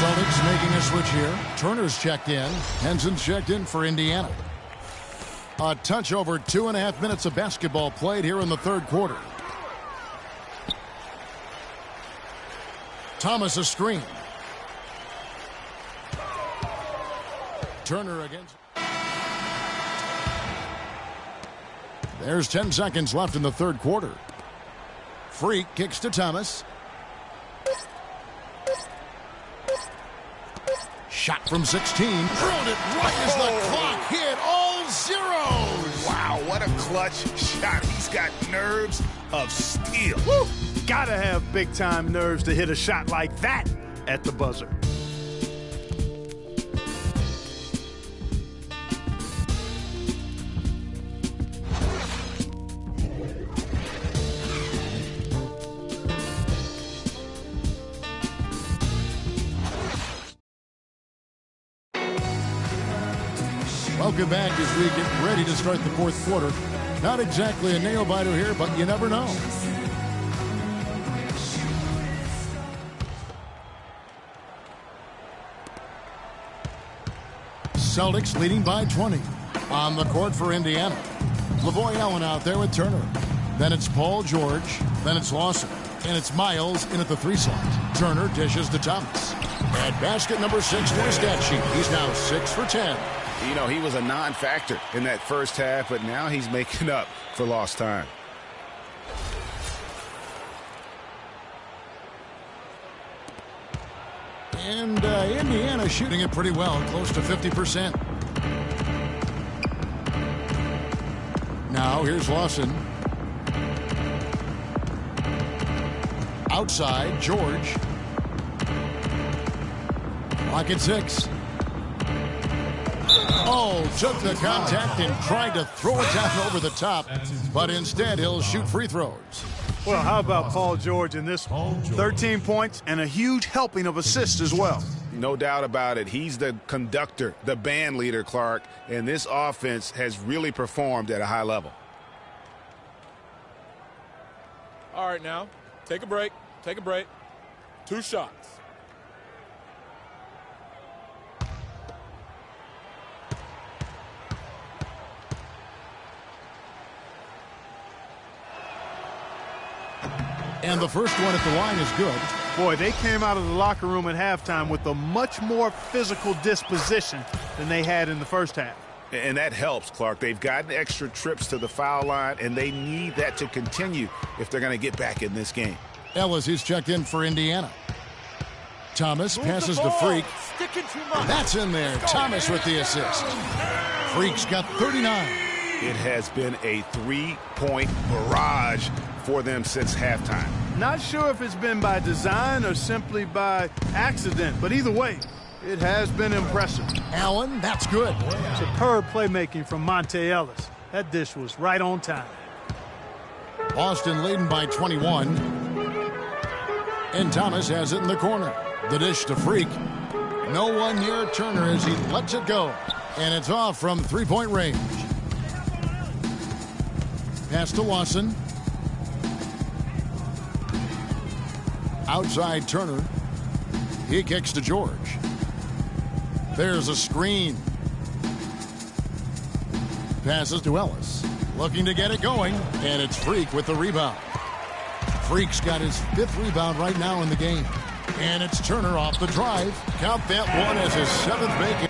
Celtics making a switch here. Turner's checked in. Henson's checked in for Indiana. A touch over 2.5 minutes of basketball played here in the third quarter. Thomas a screen. Turner against. There's 10 seconds left in the third quarter. Freak kicks to Thomas. Shot from 16. Drilled it right as the clock hit all zeros. Wow, what a clutch shot. He's got nerves of steel. Woo! Gotta have big-time nerves to hit a shot like that at the buzzer. Welcome back as we get ready to start the fourth quarter. Not exactly a nail-biter here, but you never know. Celtics leading by 20. On the court for Indiana. Lavoy Allen out there with Turner. Then it's Paul George. Then it's Lawson. And it's Miles in at the 3 slot. Turner dishes to Thomas. And basket number 6 to his stat sheet. He's now 6 for 10. You know, he was a non-factor in that first half, but now he's making up for lost time. And Indiana shooting it pretty well, close to 50%. Now here's Lawson. Outside, George. Clock at 6. Oh, took the contact and tried to throw it down over the top, but instead he'll shoot free throws. Well, how about Paul George in this one? 13 points and a huge helping of assists as well. No doubt about it. He's the conductor, the band leader, Clark, and this offense has really performed at a high level. All right, now, take a break. Take a break. 2 shots. And the first one at the line is good. Boy, they came out of the locker room at halftime with a much more physical disposition than they had in the first half. And that helps, Clark. They've gotten extra trips to the foul line, and they need that to continue if they're going to get back in this game. Ellis, who's checked in for Indiana. Thomas passes to Freak. That's in there. Thomas with the assist. Freak's got 39. It has been a 3-point barrage for them since halftime. Not sure if it's been by design or simply by accident, but either way, it has been impressive. Allen, that's good. Superb playmaking from Monte Ellis. That dish was right on time. Boston leading by 21. And Thomas has it in the corner. The dish to Freak. No one near Turner as he lets it go. And it's off from three-point range. Pass to Lawson. Outside Turner. He kicks to George. There's a screen. Passes to Ellis. Looking to get it going. And it's Freak with the rebound. Freak's got his 5th rebound right now in the game. And it's Turner off the drive. Count that one as his 7th make.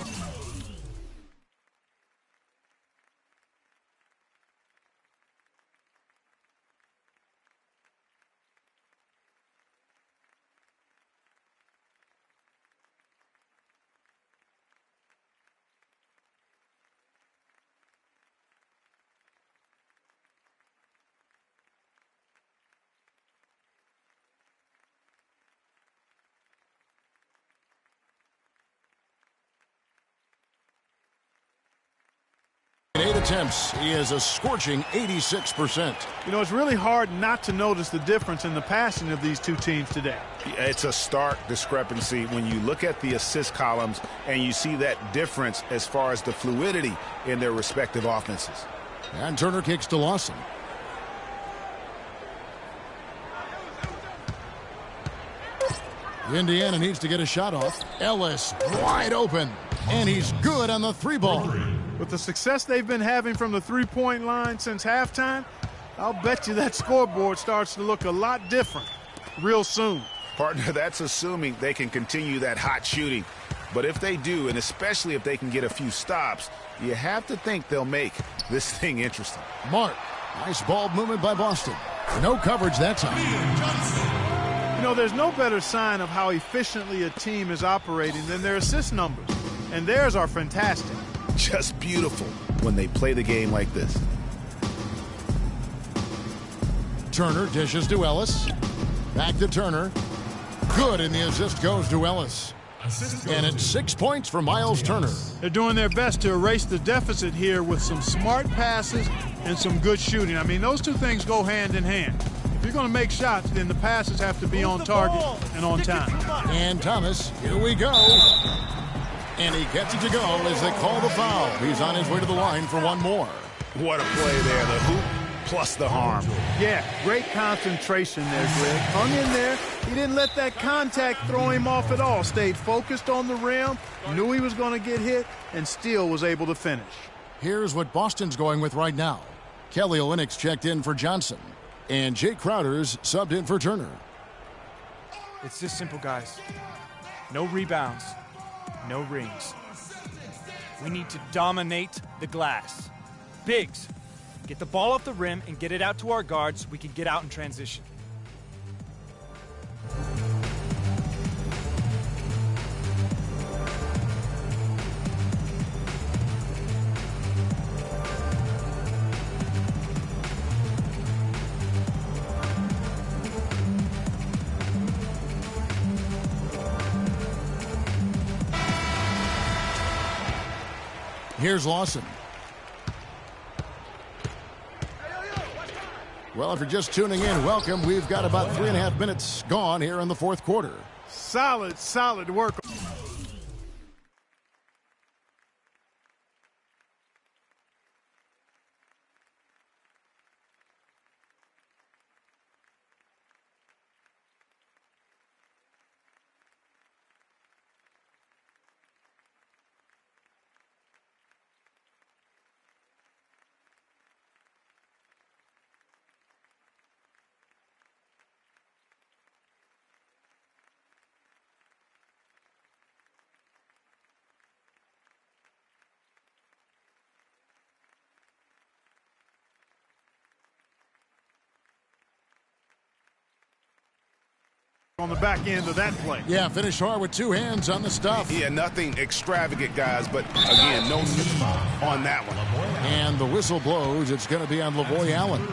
In 8 attempts, he has a scorching 86%. You know, it's really hard not to notice the difference in the passing of these two teams today. It's a stark discrepancy when you look at the assist columns and you see that difference as far as the fluidity in their respective offenses. And Turner kicks to Lawson. Indiana needs to get a shot off. Ellis wide open. And he's good on the 3-ball. With the success they've been having from the three-point line since halftime, I'll bet you that scoreboard starts to look a lot different real soon. Partner, that's assuming they can continue that hot shooting. But if they do, and especially if they can get a few stops, you have to think they'll make this thing interesting. Mark, nice ball movement by Boston. No coverage that time. You know, there's no better sign of how efficiently a team is operating than their assist numbers. And theirs are fantastic. Just beautiful when they play the game like this. Turner dishes to Ellis. Back to Turner. Good, and the assist goes to Ellis. And it's 6 points for Miles Turner. They're doing their best to erase the deficit here with some smart passes and some good shooting. I mean, those two things go hand in hand. If you're going to make shots, then the passes have to be on target and on time. And Thomas, here we go. And he gets it to go as they call the foul. He's on his way to the line for one more. What a play there. The hoop plus the harm. Yeah, great concentration there, Greg. Hung in there. He didn't let that contact throw him off at all. Stayed focused on the rim, knew he was going to get hit, and still was able to finish. Here's what Boston's going with right now. Kelly Olynyk's checked in for Johnson. And Jake Crowder's subbed in for Turner. It's this simple, guys. No rebounds. No rings. We need to dominate the glass. Biggs, get the ball off the rim and get it out to our guards so we can get out in transition. Here's Lawson. Well, if you're just tuning in, welcome. We've got about 3.5 minutes gone here in the fourth quarter. Solid work. On the back end of that play. Yeah, finish hard with two hands on the stuff. Yeah, nothing extravagant, guys, but again, no on that one. And the whistle blows. It's going to be on Lavoy Allen.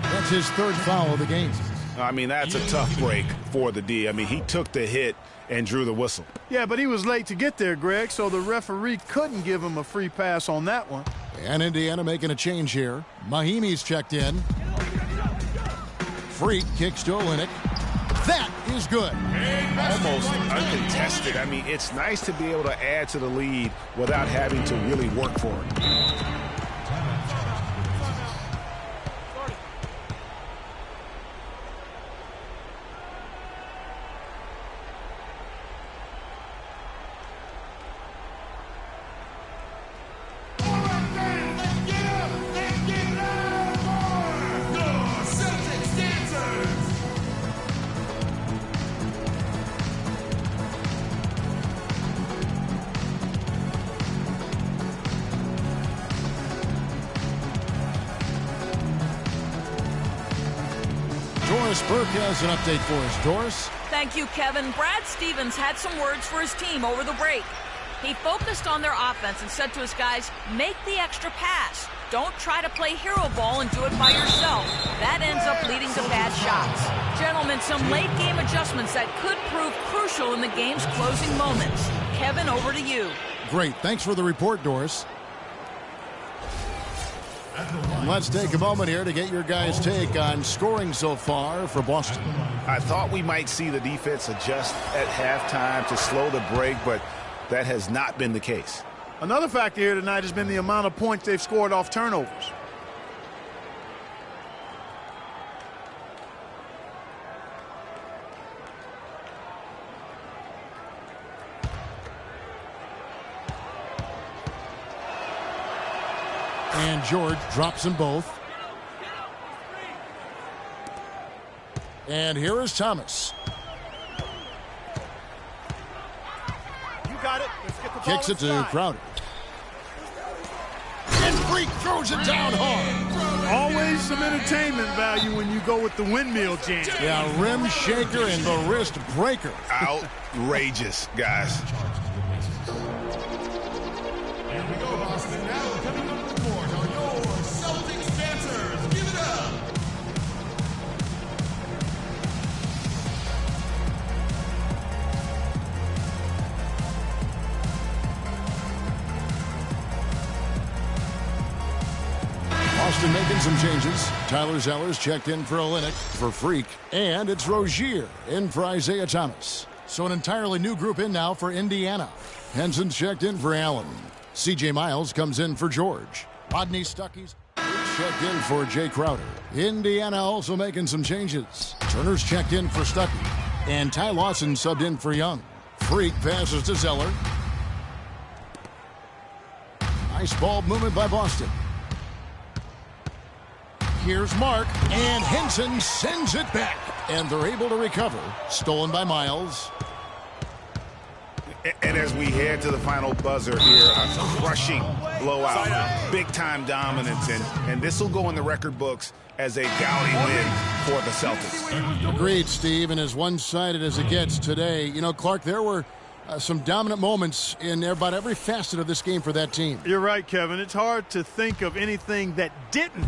That's his 3rd foul of the game. I mean, that's a tough break for the D. I mean, he took the hit and drew the whistle. Yeah, but he was late to get there, Greg, so the referee couldn't give him a free pass on that one. And Indiana making a change here. Mahimi's checked in. Freak kicks to Olynyk. That is good. Almost uncontested. I mean, it's nice to be able to add to the lead without having to really work for it. Doris Burke has an update for us. Doris? Thank you, Kevin. Brad Stevens had some words for his team over the break. He focused on their offense and said to his guys, make the extra pass. Don't try to play hero ball and do it by yourself. That ends up leading to bad shots. Gentlemen, some late game adjustments that could prove crucial in the game's closing moments. Kevin, over to you. Great. Thanks for the report, Doris. And let's take a moment here to get your guys' take on scoring so far for Boston. I thought we might see the defense adjust at halftime to slow the break, but that has not been the case. Another factor here tonight has been the amount of points they've scored off turnovers. And George drops them both. And here is Thomas. You got it. Let's get the ball Kicks it to inside. Crowder. And Freak throws it down hard. Always some entertainment value when you go with the windmill jam. Yeah, rim shaker and the wrist breaker. Outrageous, guys. Here we go, Boston. Now coming up the court are your Celtics dancers. Give it up. Boston making some changes. Tyler Zeller's checked in for Olynyk, for Freak, and it's Rozier in for Isaiah Thomas. So an entirely new group in now for Indiana. Henson's checked in for Allen. C.J. Miles comes in for George. Rodney Stuckey's checked in for Jay Crowder. Indiana also making some changes. Turner's checked in for Stuckey. And Ty Lawson subbed in for Young. Freak passes to Zeller. Nice ball movement by Boston. Here's Mark, and Henson sends it back. And they're able to recover. Stolen by Miles. And as we head to the final buzzer here, a crushing blowout, big-time dominance, and this will go in the record books as a gaudy win for the Celtics. Agreed, Steve, and as one-sided as it gets today. You know, Clark, there were some dominant moments in about every facet of this game for that team. You're right, Kevin. It's hard to think of anything that didn't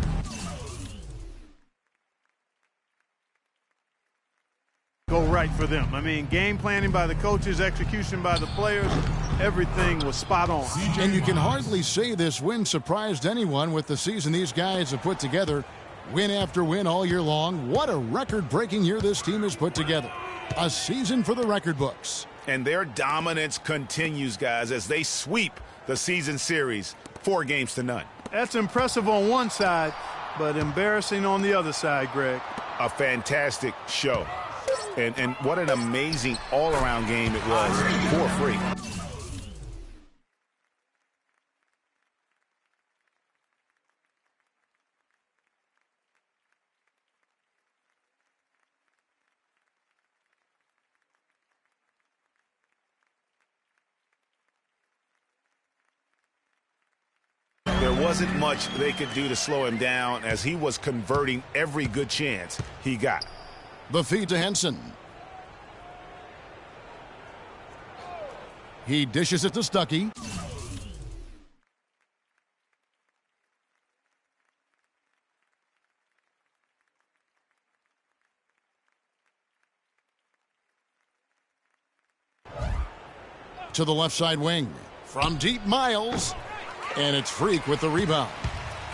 go right for them. I mean, game planning by the coaches, execution by the players, everything was spot on. And you can hardly say this win surprised anyone with the season these guys have put together. Win after win all year long. What a record-breaking year this team has put together. A season for the record books. And their dominance continues, guys, as they sweep the season series 4-0. That's impressive on one side, but embarrassing on the other side, Greg. A fantastic show. And what an amazing all-around game it was for Freak. There wasn't much they could do to slow him down as he was converting every good chance he got. The feed to Henson. He dishes it to Stuckey. To the left side wing. From deep, Miles. And it's Freak with the rebound.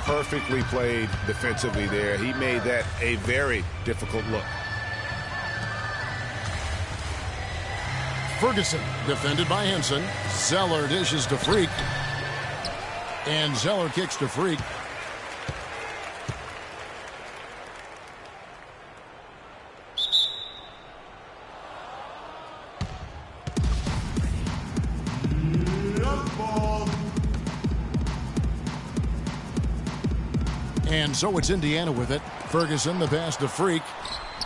perfectly played defensively there. He made that a very difficult look. Ferguson defended by Henson. Zeller dishes to Freak. And Zeller kicks to Freak. And so it's Indiana with it. Ferguson, the pass to Freak.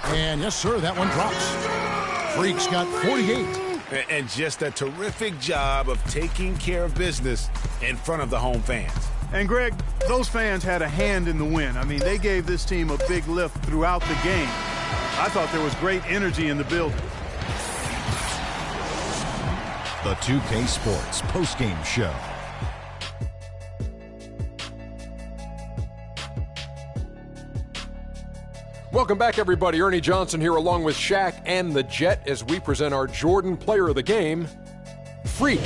And yes, sir, that one drops. Freak's got 48. And just a terrific job of taking care of business in front of the home fans. And, Greg, those fans had a hand in the win. I mean, they gave this team a big lift throughout the game. I thought there was great energy in the building. The 2K Sports postgame show. Welcome back, everybody. Ernie Johnson here along with Shaq and the Jet as we present our Jordan Player of the Game, Freak.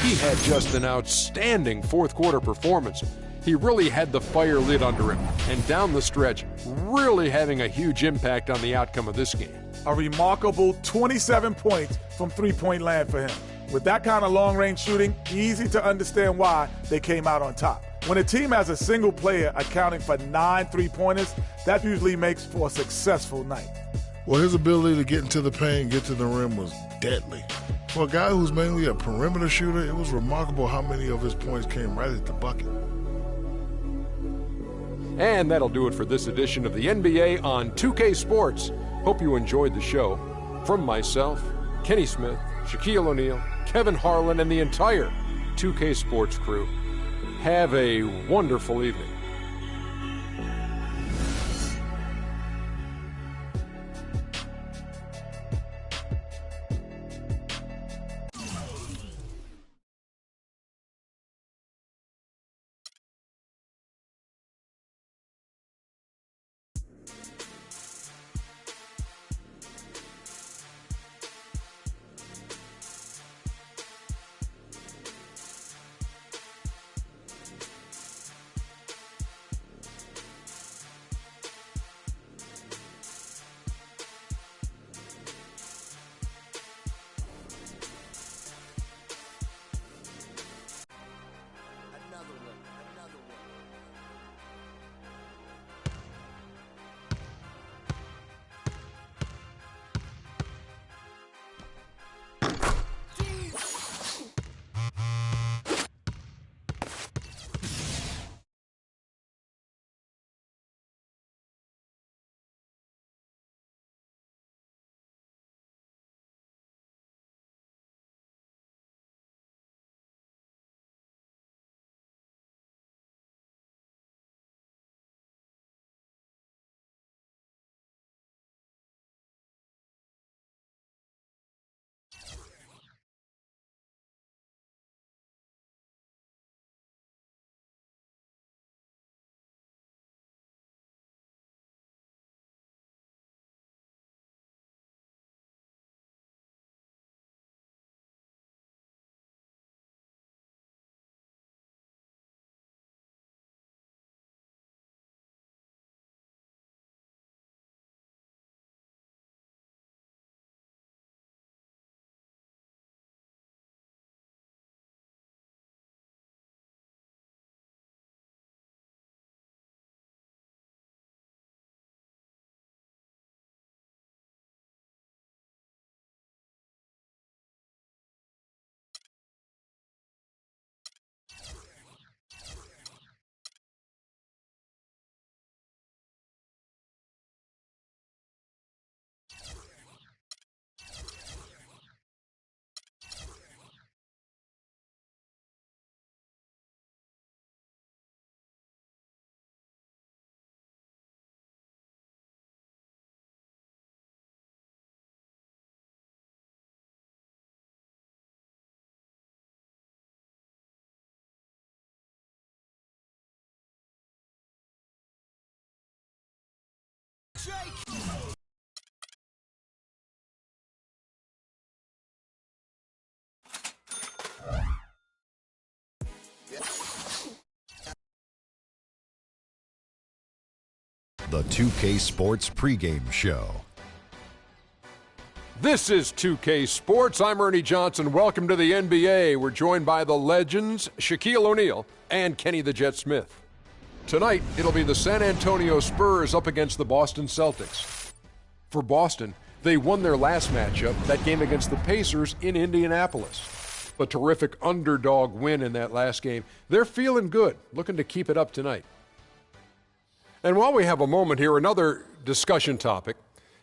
He had just an outstanding fourth-quarter performance. He really had the fire lit under him, and down the stretch, really having a huge impact on the outcome of this game. A remarkable 27 points from three-point land for him. With that kind of long-range shooting, easy to understand why they came out on top. When a team has a single player accounting for 9 three-pointers, that usually makes for a successful night. Well, his ability to get into the paint and get to the rim was deadly. For a guy who's mainly a perimeter shooter, it was remarkable how many of his points came right at the bucket. And that'll do it for this edition of the NBA on 2K Sports. Hope you enjoyed the show. From myself, Kenny Smith, Shaquille O'Neal, Kevin Harlan, and the entire 2K Sports crew, have a wonderful evening. The 2K Sports pregame show. This is 2K Sports. I'm Ernie Johnson. Welcome to the NBA. We're joined by the legends Shaquille O'Neal and Kenny the Jet Smith. Tonight, it'll be the San Antonio Spurs up against the Boston Celtics. For Boston, they won their last matchup, that game against the Pacers in Indianapolis. A terrific underdog win in that last game. They're feeling good, looking to keep it up tonight. And while we have a moment here, another discussion topic.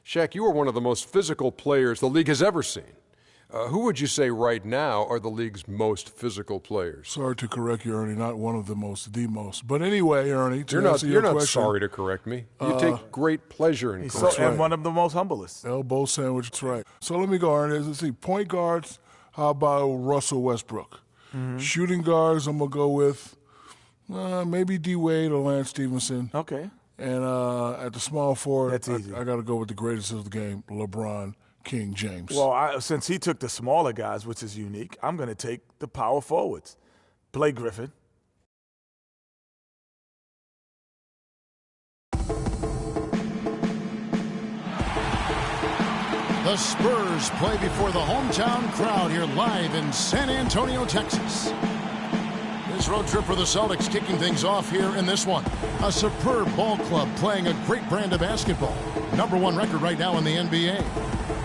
Shaq, you are one of the most physical players the league has ever seen. Who would you say right now are the league's most physical players? Sorry to correct you, Ernie. Not one of the most, the most. But anyway, Ernie, you're not sorry to correct me. You take great pleasure in correcting. And one of the most humblest. Elbow sandwich, that's right. So let me go, Ernie. Let's see. Point guards, how about Russell Westbrook? Mm-hmm. Shooting guards, I'm going to go with maybe D. Wade or Lance Stevenson. Okay. And at the small forward, that's easy. I got to go with the greatest of the game, LeBron King James. Well, since he took the smaller guys, which is unique, I'm going to take the power forwards. Blake Griffin. The Spurs play before the hometown crowd here live in San Antonio, Texas. This road trip for the Celtics kicking things off here in this one. A superb ball club playing a great brand of basketball. #1 record right now in the NBA.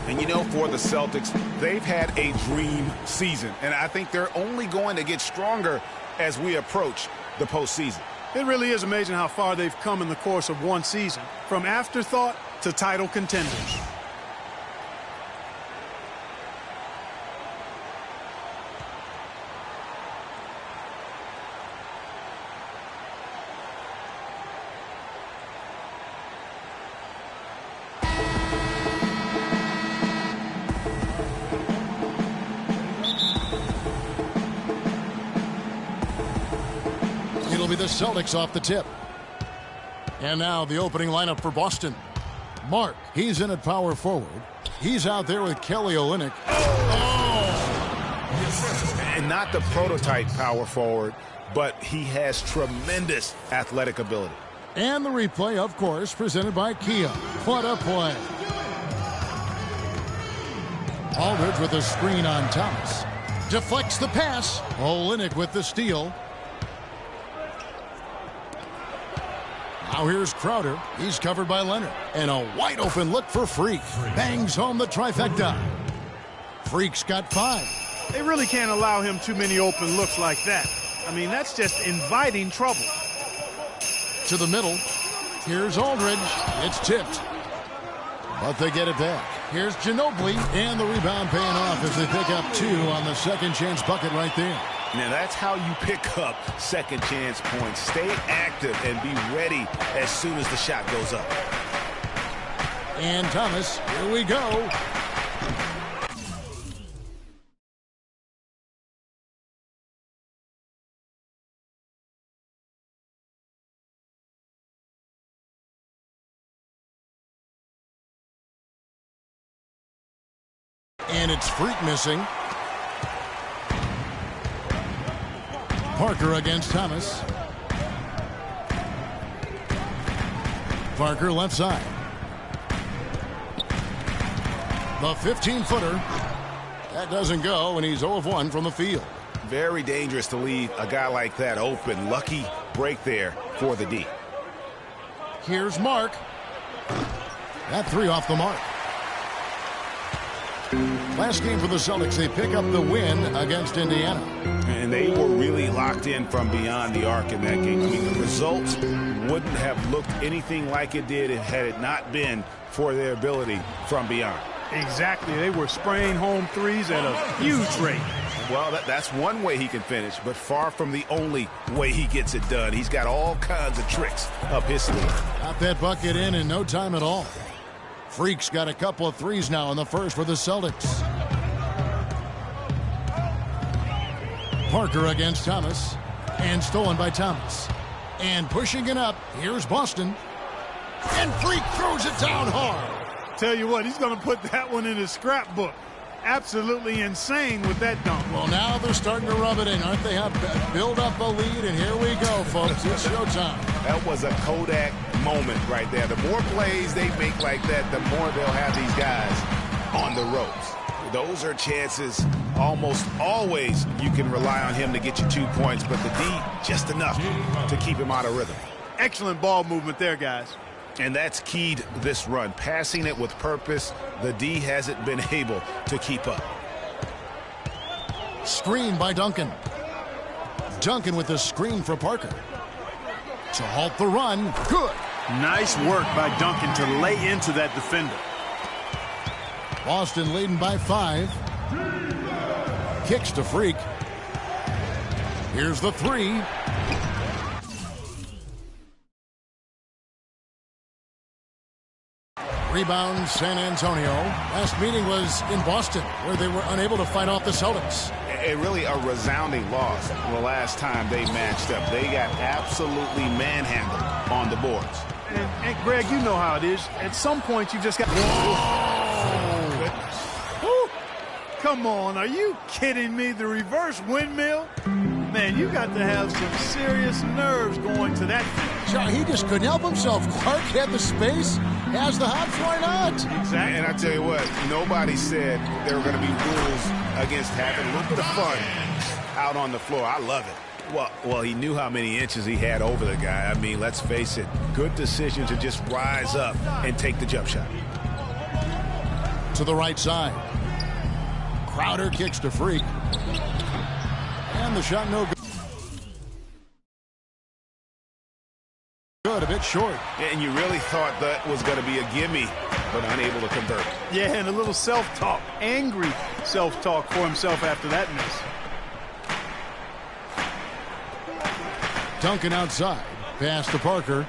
And you know, for the Celtics, they've had a dream season. And I think they're only going to get stronger as we approach the postseason. It really is amazing how far they've come in the course of one season. From afterthought to title contenders. It'll be the Celtics off the tip. And now the opening lineup for Boston. Mark, he's in at power forward. He's out there with Kelly Olynyk. And not the prototype power forward, but he has tremendous athletic ability. And the replay, of course, presented by Kia. What a play. Aldridge with a screen on Thomas. Deflects the pass. Olynyk with the steal. Now here's Crowder. He's covered by Leonard. And a wide open look for Freak. Bangs home the trifecta. Freak's got 5. They really can't allow him too many open looks like that. I mean, that's just inviting trouble. To the middle. Here's Aldridge. It's tipped. But they get it back. Here's Ginobili. And the rebound paying off as they pick up 2 on the second chance bucket right there. Now that's how you pick up second chance points. Stay active and be ready as soon as the shot goes up. And Thomas, here we go. And it's Freak missing. Parker against Thomas. Parker left side. The 15-footer. That doesn't go, and he's 0 of 1 from the field. Very dangerous to leave a guy like that open. Lucky break there for the D. Here's Mark. That 3 off the mark. Last game for the Celtics, they pick up the win against Indiana. And they were really locked in from beyond the arc in that game. I mean, the results wouldn't have looked anything like it did had it not been for their ability from beyond. Exactly. They were spraying home threes at a huge rate. Well, that's one way he can finish, but far from the only way he gets it done. He's got all kinds of tricks up his sleeve. Got that bucket in no time at all. Freak's got a couple of threes now in the first for the Celtics. Parker against Thomas. And stolen by Thomas. And pushing it up, here's Boston. And Freak throws it down hard. Tell you what, he's going to put that one in his scrapbook. Absolutely insane with that dunk. Well, now they're starting to rub it in, aren't they? Build up a lead, and here we go, folks. It's showtime. That was a Kodak moment right there. The more plays they make like that, the more they'll have these guys on the ropes. Those are chances almost always you can rely on him to get you 2 points, but the D just enough to keep him out of rhythm. Excellent ball movement there, guys. And that's keyed this run. Passing it with purpose, the D hasn't been able to keep up. Screen by Duncan. Duncan with the screen for Parker. To halt the run. Good. Nice work by Duncan to lay into that defender. Boston leading by 5. Kicks to Freak. Here's the 3. Rebound San Antonio. Last meeting was in Boston, where they were unable to fight off the Celtics. Really a resounding loss the last time they matched up. They got absolutely manhandled on the boards. And Greg, you know how it is. At some point, you just got... Oh, goodness. Woo. Come on, are you kidding me? The reverse windmill? Man, you got to have some serious nerves going to that finish. Sure, he just couldn't help himself. Clark had the space, has the hops, why not? Exactly. And I tell you what, nobody said there were going to be rules against having a little bit of fun out on the floor. I love it. Well, he knew how many inches he had over the guy. I mean, let's face it, good decision to just rise up and take the jump shot. To the right side. Crowder kicks to Freak. And the shot no good. Good, a bit short. Yeah, and you really thought that was going to be a gimme, but unable to convert. Yeah, and a little self-talk, angry self-talk for himself after that miss. Duncan outside. Pass to Parker.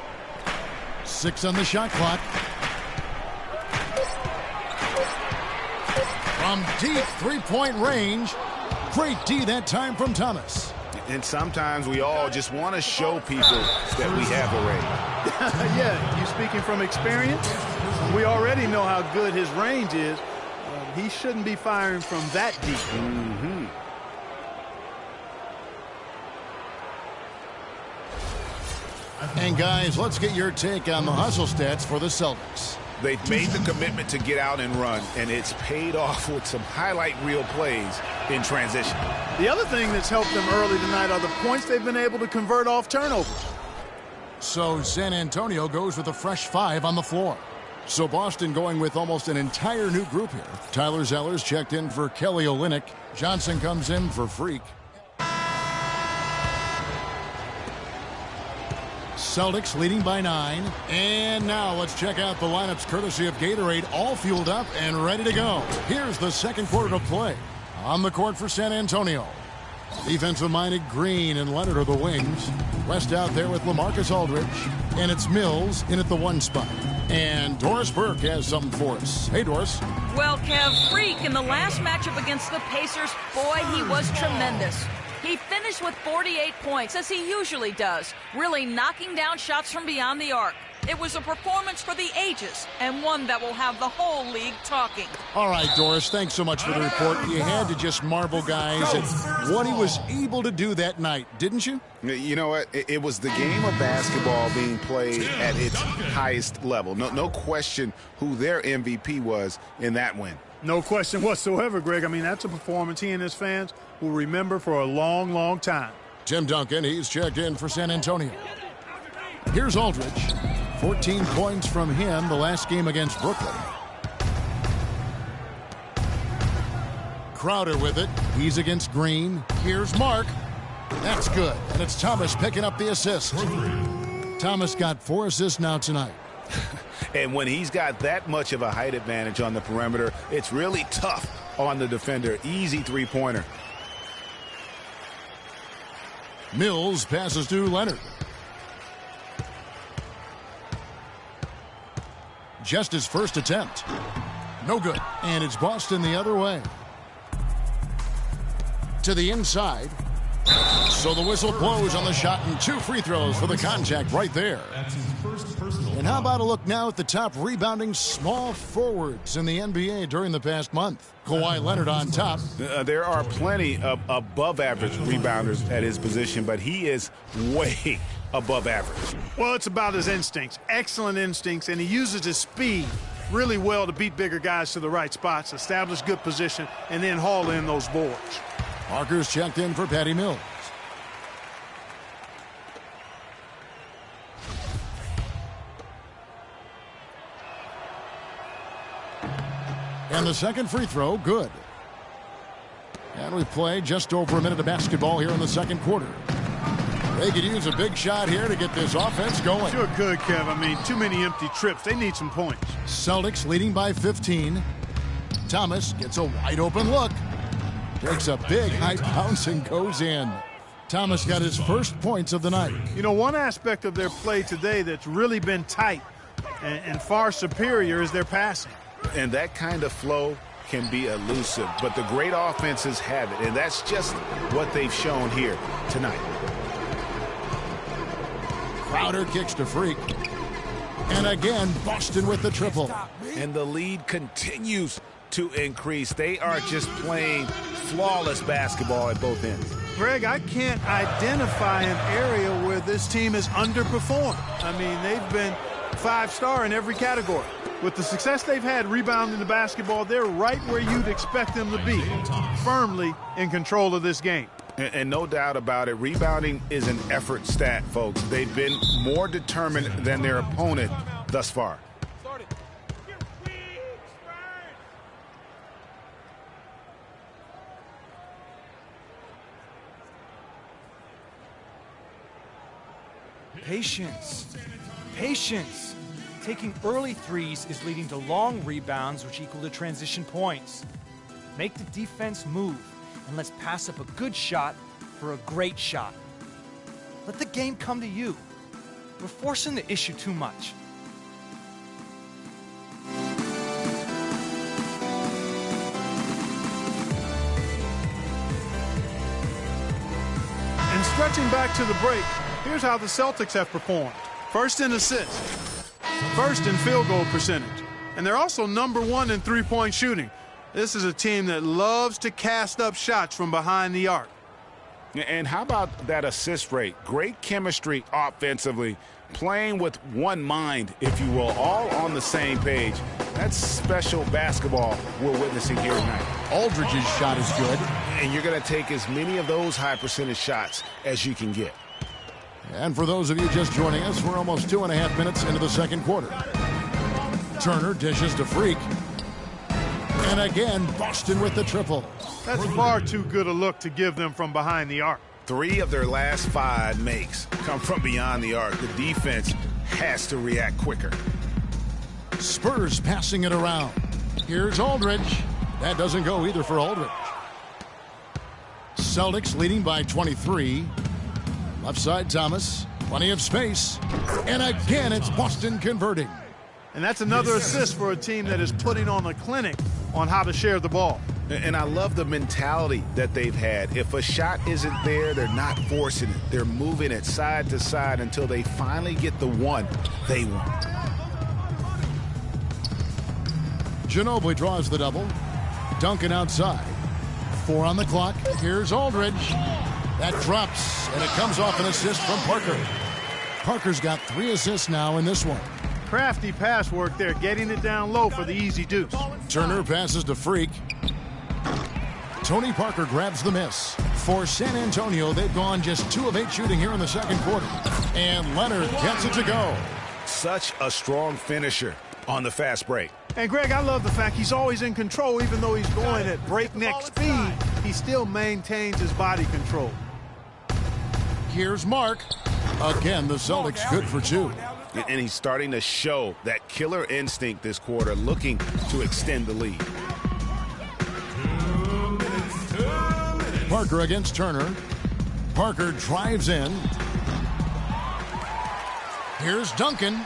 6 on the shot clock. From deep three-point range. Great D that time from Thomas. And sometimes we all just want to show people that we have the range. Yeah, you speaking from experience? We already know how good his range is. He shouldn't be firing from that deep. Mm-hmm. And guys, let's get your take on the hustle stats for the Celtics. They've made the commitment to get out and run, and it's paid off with some highlight reel plays in transition. The other thing that's helped them early tonight are the points they've been able to convert off turnovers. So San Antonio goes with a fresh 5 on the floor. So Boston going with almost an entire new group here. Tyler Zeller's checked in for Kelly Olynyk. Johnson comes in for Freak. Celtics leading by 9. And now let's check out the lineups courtesy of Gatorade, all fueled up and ready to go. Here's the second quarter to play. On the court for San Antonio. Defensive-minded Green and Leonard are the wings. West out there with LaMarcus Aldridge. And it's Mills in at the 1 spot. And Doris Burke has something for us. Hey, Doris. Well, Kev, Freak in the last matchup against the Pacers, boy, he was tremendous. He finished with 48 points, as he usually does, really knocking down shots from beyond the arc. It was a performance for the ages, and one that will have the whole league talking. All right, Doris, thanks so much for the report. You had to just marvel, guys, at what he was able to do that night, didn't you? You know what? It was the game of basketball being played at its highest level. No question who their MVP was in that win. No question whatsoever, Greg. I mean, that's a performance he and his fans will remember for a long, long time. Tim Duncan, he's checked in for San Antonio. Here's Aldridge. 14 points from him the last game against Brooklyn. Crowder with it. He's against Green. Here's Mark. That's good. And it's Thomas picking up the assist. Thomas got 4 assists now tonight. And when he's got that much of a height advantage on the perimeter, it's really tough on the defender. Easy three-pointer. Mills passes to Leonard. Just his first attempt. No good. And it's Boston the other way. To the inside. So the whistle blows on the shot, and 2 free throws for the contact right there. And how about a look now at the top rebounding small forwards in the NBA during the past month? Kawhi Leonard on top. There are plenty of above-average rebounders at his position, but he is way, above average. Well, it's about his instincts, excellent instincts, and he uses his speed really well to beat bigger guys to the right spots, establish good position, and then haul in those boards. Parker's checked in for Patty Mills. And the second free throw, good. And we play just over a minute of basketball here in the second quarter. They could use a big shot here to get this offense going. Sure could, Kev. I mean, too many empty trips. They need some points. Celtics leading by 15. Thomas gets a wide open look. Takes a big high bounce and goes in. Thomas got his first points of the night. You know, one aspect of their play today that's really been tight and far superior is their passing. And that kind of flow can be elusive, but the great offenses have it, and that's just what they've shown here tonight. Crowder kicks to Freak. And again, Boston with the triple. And the lead continues to increase. They are just playing flawless basketball at both ends. Greg, I can't identify an area where this team has underperformed. I mean, they've been 5-star in every category. With the success they've had rebounding the basketball, they're right where you'd expect them to be, firmly in control of this game. And no doubt about it, rebounding is an effort stat, folks. They've been more determined than their opponent thus far. Patience. Patience. Taking early threes is leading to long rebounds, which equal to transition points. Make the defense move, and let's pass up a good shot for a great shot. Let the game come to you. We're forcing the issue too much. And stretching back to the break, here's how the Celtics have performed. First in assists. First in field goal percentage. And they're also #1 in three-point shooting. This is a team that loves to cast up shots from behind the arc. And how about that assist rate? Great chemistry offensively, playing with one mind, if you will, all on the same page. That's special basketball we're witnessing here tonight. Aldridge's shot is good. And you're going to take as many of those high percentage shots as you can get. And for those of you just joining us, we're almost 2.5 minutes into the second quarter. Turner dishes to Freak. And again, Boston with the triple. That's far too good a look to give them from behind the arc. 3 of their last 5 makes come from beyond the arc. The defense has to react quicker. Spurs passing it around. Here's Aldridge. That doesn't go either for Aldridge. Celtics leading by 23. Left side, Thomas. Plenty of space. And again, it's Boston converting. And that's another assist for a team that is putting on a clinic on how to share the ball. And I love the mentality that they've had. If a shot isn't there, they're not forcing it. They're moving it side to side until they finally get the one they want. Ginobili draws the double. Duncan outside. 4 on the clock. Here's Aldridge. That drops, and it comes off an assist from Parker. Parker's got 3 assists now in this one. Crafty pass work there, getting it down low for the easy deuce. Turner passes to Freak. Tony Parker grabs the miss. For San Antonio, they've gone just 2 of 8 shooting here in the second quarter. And Leonard gets it to go. Such a strong finisher on the fast break. And Greg, I love the fact he's always in control. Even though he's going at breakneck speed, he still maintains his body control. Here's Mark. Again, the Celtics good for 2. And he's starting to show that killer instinct this quarter, looking to extend the lead. Parker against Turner. Parker drives in. Here's Duncan.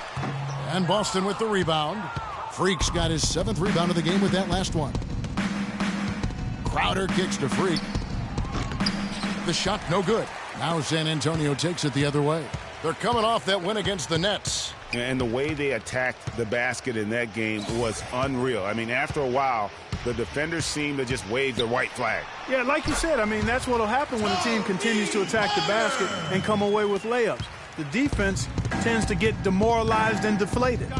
And Boston with the rebound. Freak's got his 7th rebound of the game with that last one. Crowder kicks to Freak. The shot no good. Now San Antonio takes it the other way. They're coming off that win against the Nets. And the way they attacked the basket in that game was unreal. I mean, after a while, the defenders seemed to just wave their white flag. Yeah, like you said, I mean, that's what will happen when a team continues to attack the basket and come away with layups. the defense tends to get demoralized and deflated.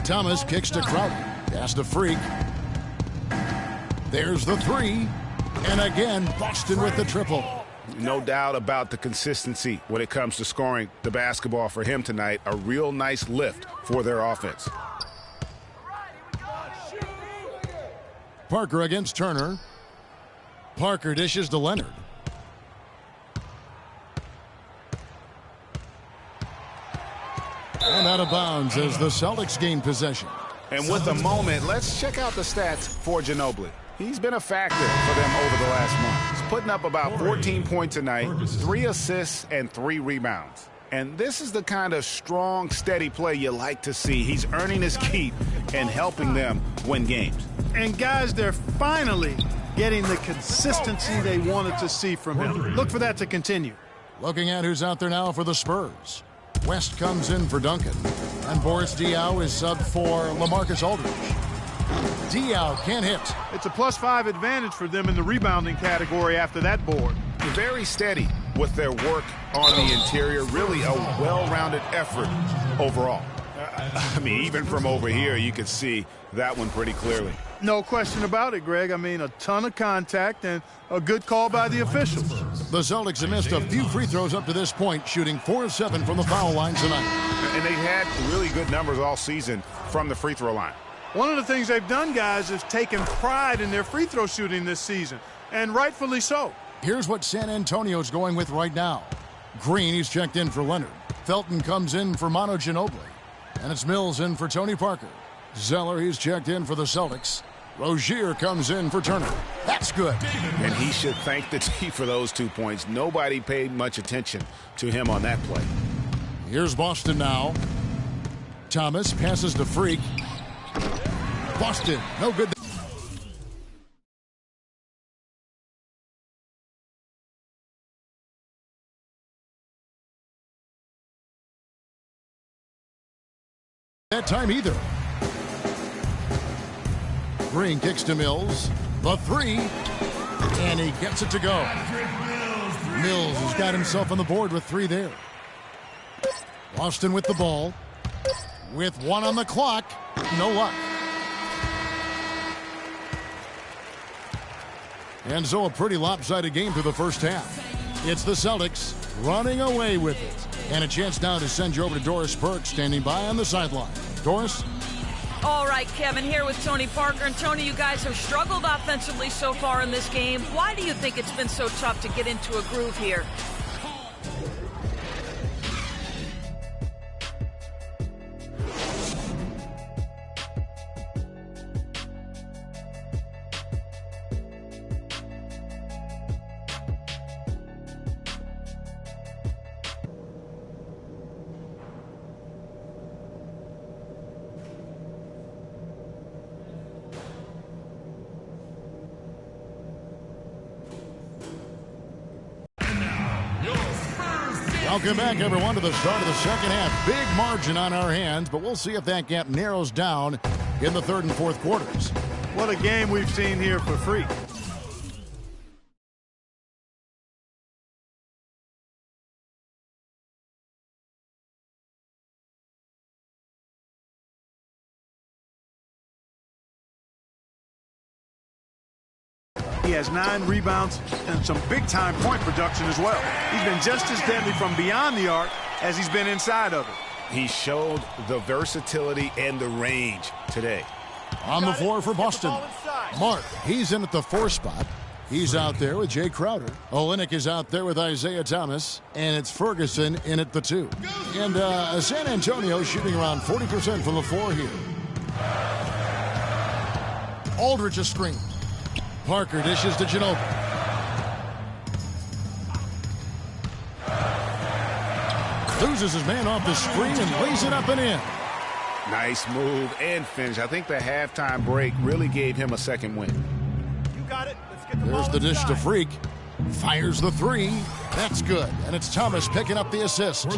Thomas kicks to Crowder. Pass to Freak. There's the three. And again, Boston with the triple. No doubt about the consistency when it comes to scoring the basketball for him tonight. A real nice lift for their offense. Parker against Turner. Parker dishes to Leonard. And out of bounds as the Celtics gain possession. And with the moment, let's check out the stats for Ginobili. He's been a factor for them over the last month. He's putting up about 14 points a night, 3 assists, and 3 rebounds. And this is the kind of strong, steady play you like to see. He's earning his keep and helping them win games. And guys, they're finally getting the consistency they wanted to see from him. Look for that to continue. Looking at who's out there now for the Spurs. West comes in for Duncan. And Boris Diaw is subbed for LaMarcus Aldridge. Diaw can't hit. It's a +5 advantage for them in the rebounding category after that board. Very steady with their work on the interior. Really a well-rounded effort overall. I mean, even from over here, you could see that one pretty clearly. No question about it, Greg. I mean, a ton of contact and a good call by the officials. The Celtics have missed a few free throws up to this point, shooting 4 of 7 from the foul line tonight. And they've had really good numbers all season from the free throw line. One of the things they've done, guys, is taken pride in their free throw shooting this season, and rightfully so. Here's what San Antonio's going with right now. Green, he's checked in for Leonard. Felton comes in for Manu Ginobili. And it's Mills in for Tony Parker. Zeller, he's checked in for the Celtics. Rozier comes in for Turner. That's good. And he should thank the team for those 2 points. Nobody paid much attention to him on that play. Here's Boston now. Thomas passes to Freak. Boston, no good. That time either. Green kicks to Mills. The three. And he gets it to go. Mills has got himself on the board with 3 there. Boston with the ball. With 1 on the clock. No luck. And so a pretty lopsided game through the first half. It's the Celtics running away with it. And a chance now to send you over to Doris Burke, standing by on the sideline. Doris? All right, Kevin, here with Tony Parker. And Tony, you guys have struggled offensively so far in this game. Why do you think it's been so tough to get into a groove here? Welcome back, everyone, to the start of the second half. Big margin on our hands, but we'll see if that gap narrows down in the third and fourth quarters. What a game we've seen here for Freak. He has 9 rebounds and some big-time point production as well. He's been just as deadly from beyond the arc as he's been inside of it. He showed the versatility and the range today. On the floor for Boston, Mark, he's in at the 4 spot. He's out there with Jay Crowder. Olynyk is out there with Isaiah Thomas. And it's Ferguson in at the 2. And San Antonio shooting around 40% from the floor here. Aldridge a screen. Parker dishes to Ginobili. Loses his man off the screen and lays it up and in. Nice move and finish. I think the halftime break really gave him a second win. You got it. Let's get the There's the dish to Freak. Fires the 3. That's good. And it's Thomas picking up the assist.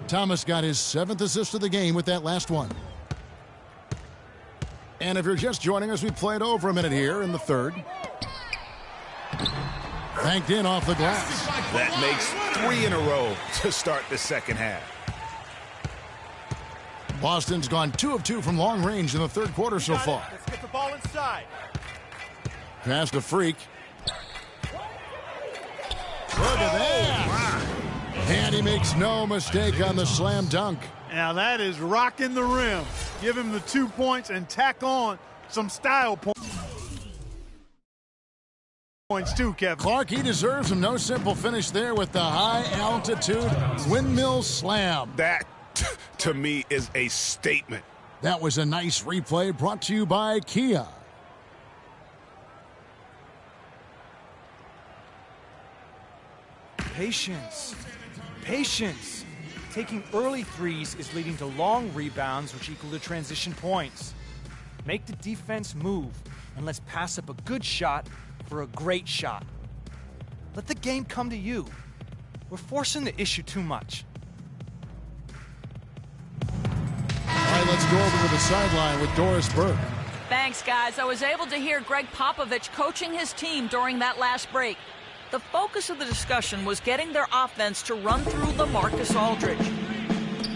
Thomas got his 7th assist of the game with that last one. And if you're just joining us, we played over a minute here in the third. Banked in off the glass. That makes 3 in a row to start the second half. Boston's gone 2 of 2 from long range in the third quarter so far. Let's get the ball inside. Pass to Freak. Look at that. And he makes no mistake on the slam dunk. Now that is rocking the rim. Give him the 2 points and tack on some style points too, Kevin. Clark, he deserves him. No simple finish there with the high-altitude windmill slam. That, to me, is a statement. That was a nice replay brought to you by Kia. Patience. Patience. Taking early threes is leading to long rebounds, which equal to transition points. Make the defense move, and let's pass up a good shot for a great shot. Let the game come to you. We're forcing the issue too much. All right, let's go over to the sideline with Doris Burke. Thanks, guys. I was able to hear Greg Popovich coaching his team during that last break. The focus of the discussion was getting their offense to run through LaMarcus Aldridge.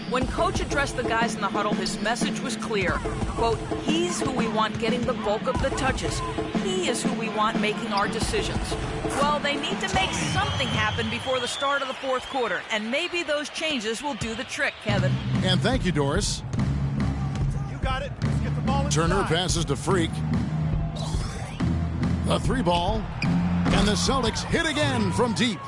When Coach addressed the guys in the huddle, his message was clear. Quote, he's who we want getting the bulk of the touches. He is who we want making our decisions. Well, they need to make something happen before the start of the fourth quarter, and maybe those changes will do the trick, Kevin. And thank you, Doris. You got it. Let's get the ball inside. Turner passes to Freak. The 3 ball. And the Celtics hit again from deep.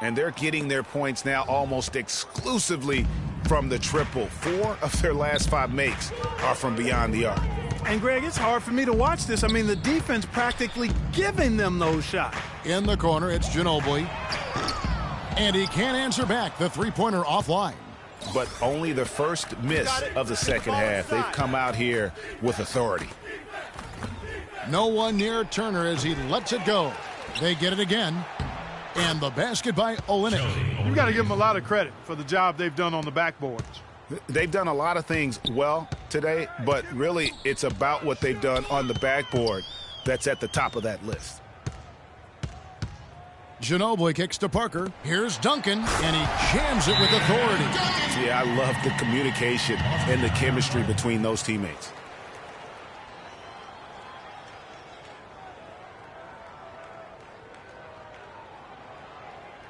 And they're getting their points now almost exclusively from the triple. 4 of their last 5 makes are from beyond the arc. And, Greg, it's hard for me to watch this. I mean, the defense practically giving them those shots. In the corner, it's Ginobili. And he can't answer back. The three-pointer offline. But only the first miss of the second half. They've come out here with authority. No one near Turner as he lets it go. They get it again. And the basket by Olynyk. You've got to give them a lot of credit for the job they've done on the backboards. They've done a lot of things well today, but really it's about what they've done on the backboard that's at the top of that list. Ginobili kicks to Parker. Here's Duncan, and he jams it with authority. Yeah, I love the communication and the chemistry between those teammates.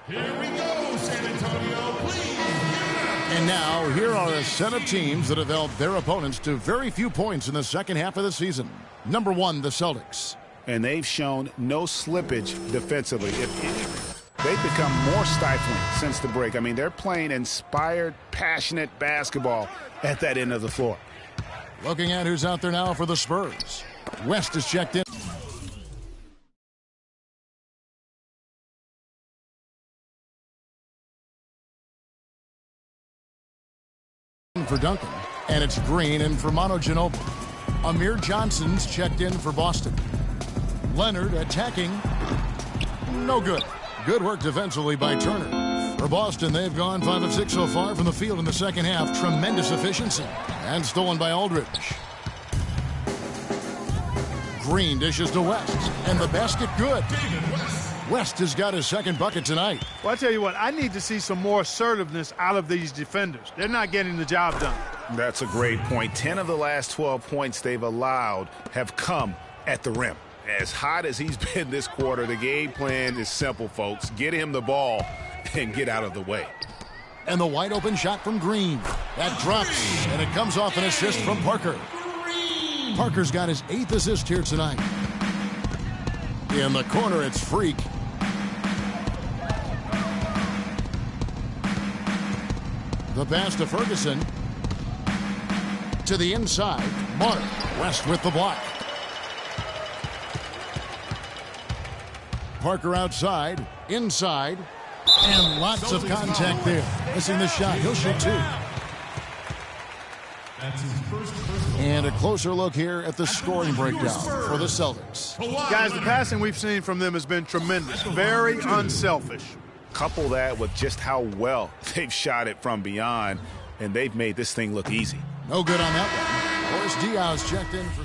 Here we go, San Antonio. Please. And now, here are a set of teams that have held their opponents to very few points in the second half of the season. Number 1, the Celtics. And they've shown no slippage defensively. If anything, they've become more stifling since the break. I mean, they're playing inspired, passionate basketball at that end of the floor. Looking at who's out there now for the Spurs. West is checked in. For Duncan, and it's Green in for Manu Ginobili. Amir Johnson's checked in for Boston. Leonard attacking, no good. Good work defensively by Turner. For Boston, they've gone 5 of 6 so far from the field in the second half. Tremendous efficiency, and stolen by Aldridge. Green dishes to West, and the basket good. West has got his second bucket tonight. Well, I tell you what, I need to see some more assertiveness out of these defenders. They're not getting the job done. That's a great point. 10 of the last 12 points they've allowed have come at the rim. As hot as he's been this quarter, the game plan is simple, folks. Get him the ball and get out of the way. And the wide open shot from Green. That drops, and it comes off an assist from Parker. Parker's got his 8th assist here tonight. In the corner, it's Freak. The pass to Ferguson. To the inside. Mark. West with the block. Parker outside. Inside. And lots of contact there. Missing the shot. He'll shoot 2. And a closer look here at the scoring breakdown for the Celtics. Guys, the passing we've seen from them has been tremendous. Very unselfish. Couple that with just how well they've shot it from beyond, and they've made this thing look easy. No good on that one. Boris Diaz checked in for...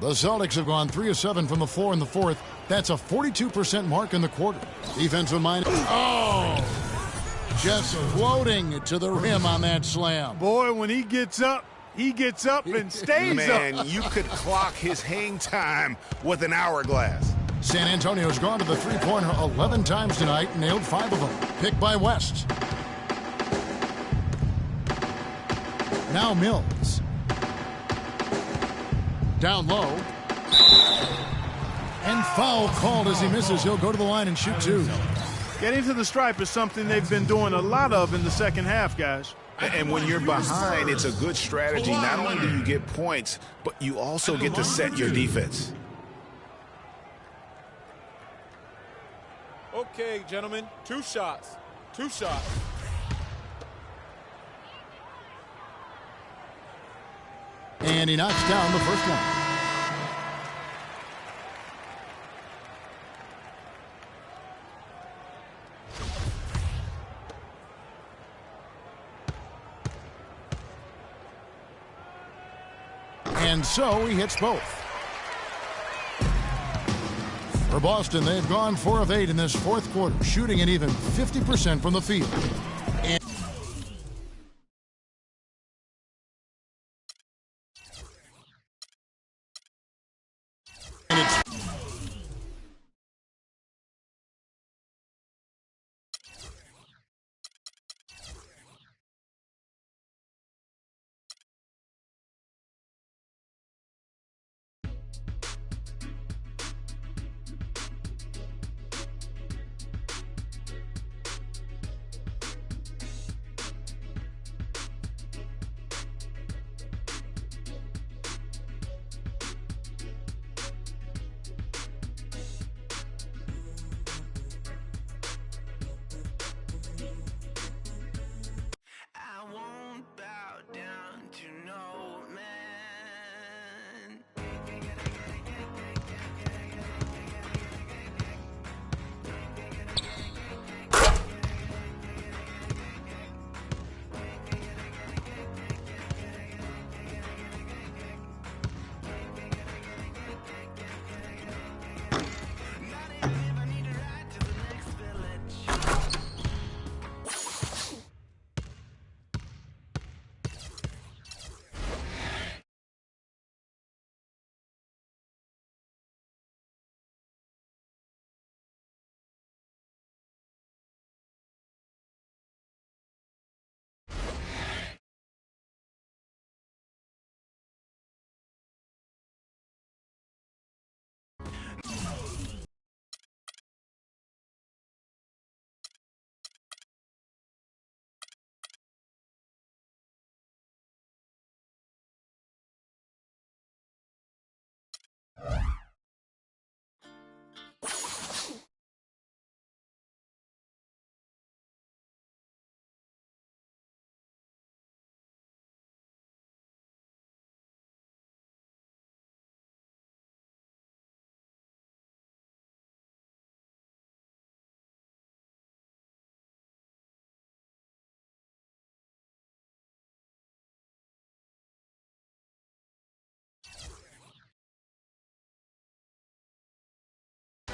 The Celtics have gone 3 of 7 from the floor in the fourth. That's a 42% mark in the quarter. Defensive mind. Oh! Just floating to the rim on that slam. Boy, when he gets up and stays Man, up. you could clock his hang time with an hourglass. San Antonio's gone to the three-pointer 11 times tonight, nailed 5 of them. Picked by West. Now Mills. Down low. And foul called as he misses. He'll go to the line and shoot 2. Getting to the stripe is something they've been doing a lot of in the second half, guys. And when you're behind, it's a good strategy. Not only do you get points, but you also get to set your defense. Okay, gentlemen, 2 shots. 2 shots. And he knocks down the first one. And so he hits both. For Boston, they've gone 4 of 8 in this fourth quarter, shooting an even 50% from the field.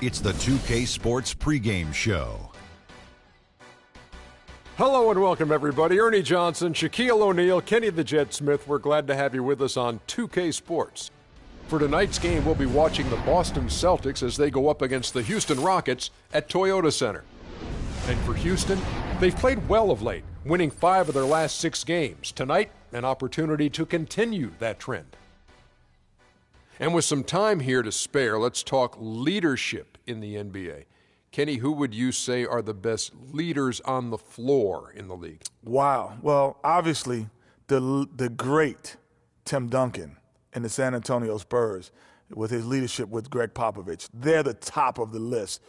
It's the 2K Sports pregame show. Hello and welcome, everybody. Ernie Johnson, Shaquille O'Neal, Kenny the Jet Smith. We're glad to have you with us on 2K Sports. For tonight's game, we'll be watching the Boston Celtics as they go up against the Houston Rockets at Toyota Center. And for Houston, they've played well of late, winning 5 of their last 6 games. Tonight, an opportunity to continue that trend. And with some time here to spare, let's talk leadership in the NBA. Kenny, who would you say are the best leaders on the floor in the league? Wow. Well, obviously, the great Tim Duncan in the San Antonio Spurs with his leadership with Greg Popovich. They're the top of the list.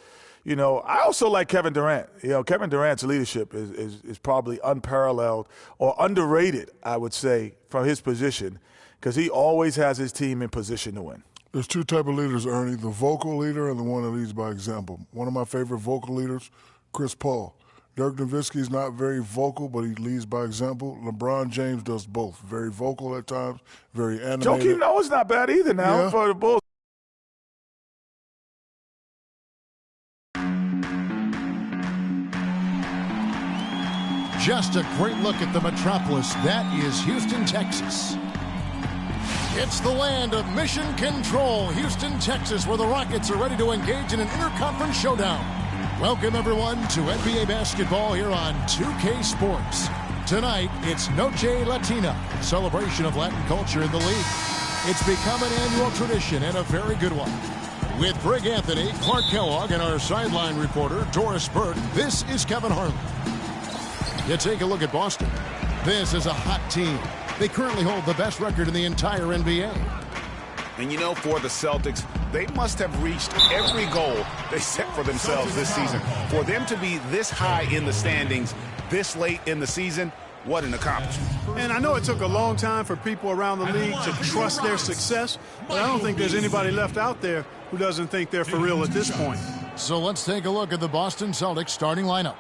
You know, I also like Kevin Durant. You know, Kevin Durant's leadership is probably unparalleled or underrated, I would say, from his position, because he always has his team in position to win. There's 2 types of leaders, Ernie, the vocal leader and the one that leads by example. One of my favorite vocal leaders, Chris Paul. Dirk Nowitzki's not very vocal, but he leads by example. LeBron James does both. Very vocal at times, very animated. Joakim Noah's not bad either now for the Bulls. Just a great look at the metropolis. That is Houston, Texas. It's the land of mission control, Houston, Texas, where the Rockets are ready to engage in an interconference showdown. Welcome, everyone, to NBA basketball here on 2K Sports. Tonight, it's Noche Latina, celebration of Latin culture in the league. It's become an annual tradition and a very good one. With Greg Anthony, Clark Kellogg, and our sideline reporter, Doris Burke, this is Kevin Harlan. You take a look at Boston. This is a hot team. They currently hold the best record in the entire NBA. And you know, for the Celtics, they must have reached every goal they set for themselves this season. For them to be this high in the standings this late in the season, what an accomplishment. And I know it took a long time for people around the league to trust their success, but I don't think there's anybody left out there who doesn't think they're for real at this point. So let's take a look at the Boston Celtics starting lineup.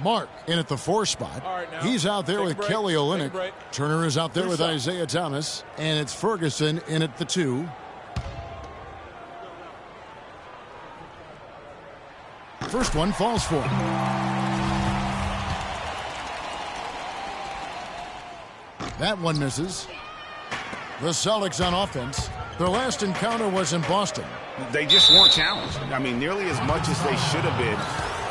Mark in at the 4 spot. He's out there with Kelly Olynyk. Turner is out there with Isaiah Thomas. And it's Ferguson in at the 2. First one falls for him. That one misses. The Celtics on offense. Their last encounter was in Boston. They just weren't challenged. I mean, nearly as much as they should have been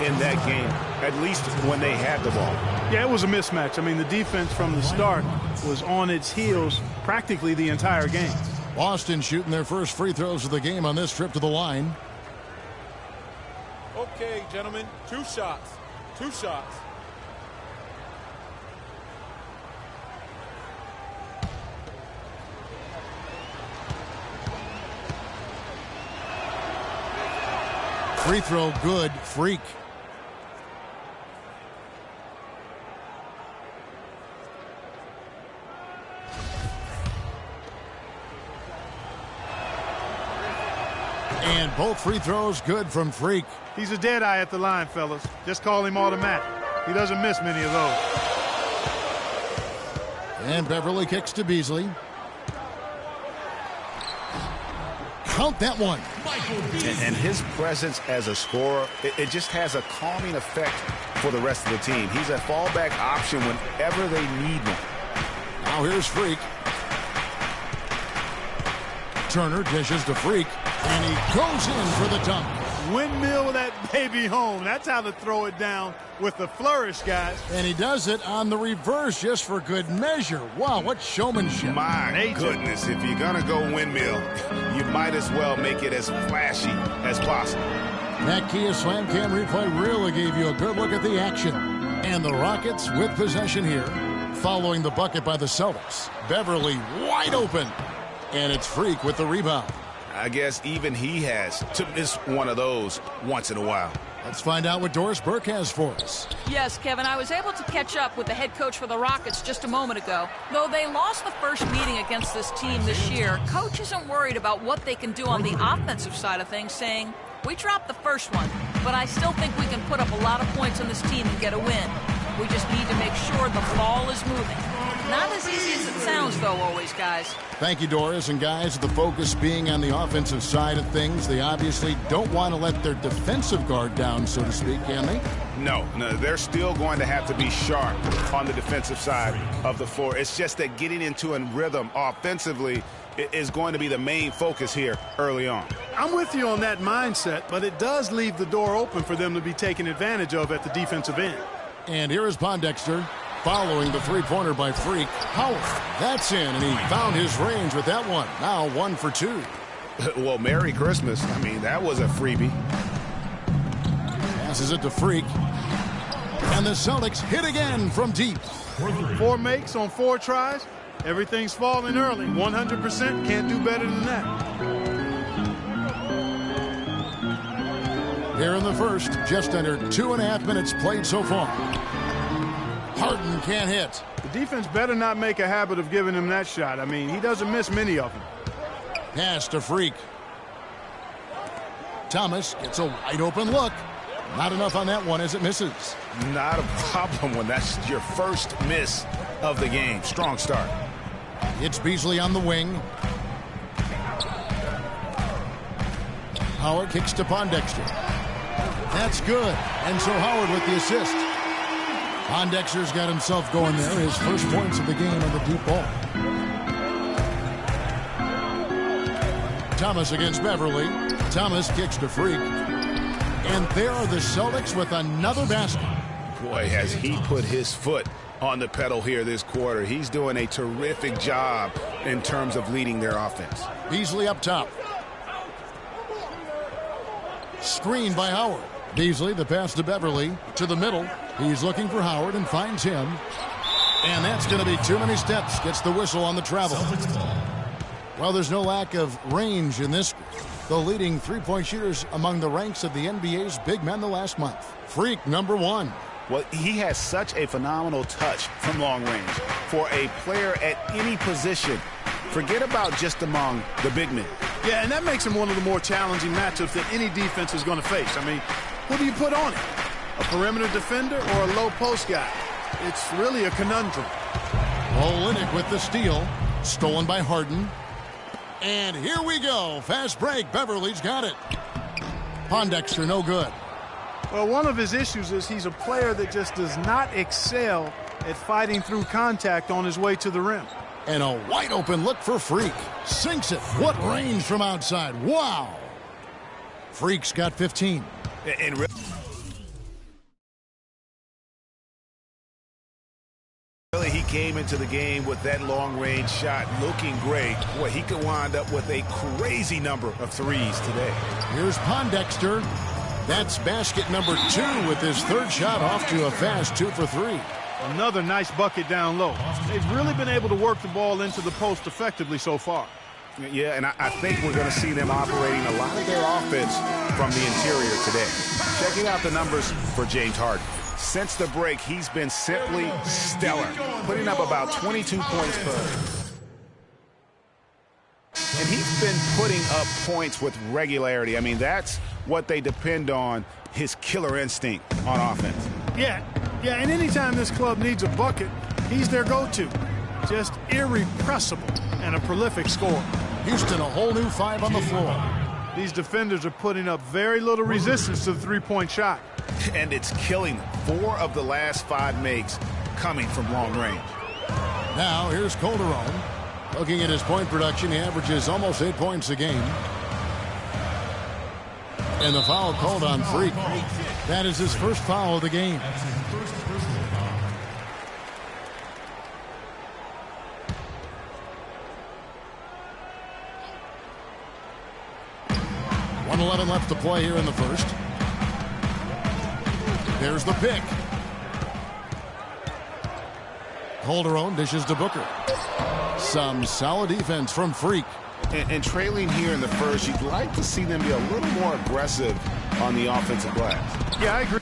in that game, at least when they had the ball. Yeah, it was a mismatch. I mean, the defense from the start was on its heels practically the entire game. Boston shooting their first free throws of the game on this trip to the line. Okay, gentlemen, 2 shots. 2 shots. Free throw good, Freak. And both free throws good from Freak. He's a dead eye at the line, fellas. Just call him automatic. He doesn't miss many of those. And Beverly kicks to Beasley. Count that one. And his presence as a scorer, it just has a calming effect for the rest of the team. He's a fallback option whenever they need one. Now here's Freak. Turner dishes to Freak, and he goes in for the dunk. Windmill that baby home. That's how to throw it down with the flourish, guys. And he does it on the reverse just for good measure. Wow, what showmanship. My goodness, if you're going to go windmill, you might as well make it as flashy as possible. That Kia Slam Cam replay really gave you a good look at the action. And the Rockets with possession here, following the bucket by the Celtics. Beverly wide open. And it's Freak with the rebound. I guess even he has to miss one of those once in a while. Let's find out what Doris Burke has for us. Yes, Kevin, I was able to catch up with the head coach for the Rockets just a moment ago. Though they lost the first meeting against this team this year, coach isn't worried about what they can do on the offensive side of things, saying, we dropped the first one, but I still think we can put up a lot of points on this team and get a win. We just need to make sure the ball is moving. Not as easy as it sounds, though, always, guys. Thank you, Doris. And, guys, the focus being on the offensive side of things, they obviously don't want to let their defensive guard down, so to speak, can they? No, they're still going to have to be sharp on the defensive side of the floor. It's just that getting into a rhythm offensively is going to be the main focus here early on. I'm with you on that mindset, but it does leave the door open for them to be taken advantage of at the defensive end. And here is Pondexter. Following the three-pointer by Freak. Howard, that's in, and he found his range with that one. Now 1 for 2. Well, Merry Christmas. I mean, that was a freebie. Passes it to Freak. And the Celtics hit again from deep. 4 makes on 4 tries. Everything's falling early. 100% can't do better than that. Here in the first, just under 2.5 minutes played so far. Harden can't hit. The defense better not make a habit of giving him that shot. I mean, he doesn't miss many of them. Pass to Freak. Thomas gets a wide open look. Not enough on that one as it misses. Not a problem when that's your first miss of the game. Strong start. It's Beasley on the wing. Howard kicks to Pondexter. That's good. And so Howard with the assist. Pondexter's got himself going there. His first points of the game on the deep ball. Thomas against Beverly. Thomas kicks to Freak. And there are the Celtics with another basket. Boy, has he put his foot on the pedal here this quarter. He's doing a terrific job in terms of leading their offense. Beasley up top. Screen by Howard. Beasley, the pass to Beverly, to the middle. He's looking for Howard and finds him. And that's going to be too many steps. Gets the whistle on the travel. Well, there's no lack of range in this group. The leading three-point shooters among the ranks of the NBA's big men the last month. Freak, number 1. Well, he has such a phenomenal touch from long range for a player at any position. Forget about just among the big men. Yeah, and that makes him one of the more challenging matchups that any defense is going to face. I mean, who do you put on it? A perimeter defender or a low post guy? It's really a conundrum. Olynyk with the steal. Stolen by Harden. And here we go. Fast break. Beverly's got it. Pondexter, no good. Well, one of his issues is he's a player that just does not excel at fighting through contact on his way to the rim. And a wide open look for Freak. Sinks it. What range from outside. Wow. Freak's got 15. And really, he came into the game with that long-range shot looking great. Boy, he could wind up with a crazy number of threes today. Here's Pondexter. That's basket number 2 with his third shot off to a fast 2 for 3. Another nice bucket down low. They've really been able to work the ball into the post effectively so far. Yeah, and I think we're going to see them operating a lot of their offense from the interior today. Checking out the numbers for James Harden. Since the break, he's been simply stellar, putting up about 22 points per. And he's been putting up points with regularity. I mean, that's what they depend on, his killer instinct on offense. Yeah, and anytime this club needs a bucket, he's their go-to. Just irrepressible and a prolific scorer. Houston, a whole new 5 on the floor. These defenders are putting up very little resistance to the three-point shot. And it's killing them. 4 of the last 5 makes coming from long range. Now, here's Calderon. Looking at his point production, he averages almost 8 points a game. And the foul called on Freak. That is his first foul of the game. .11 left to play here in the first. There's the pick. Calderon dishes to Booker. Some solid defense from Freak. And trailing here in the first, you'd like to see them be a little more aggressive on the offensive glass. Yeah, I agree.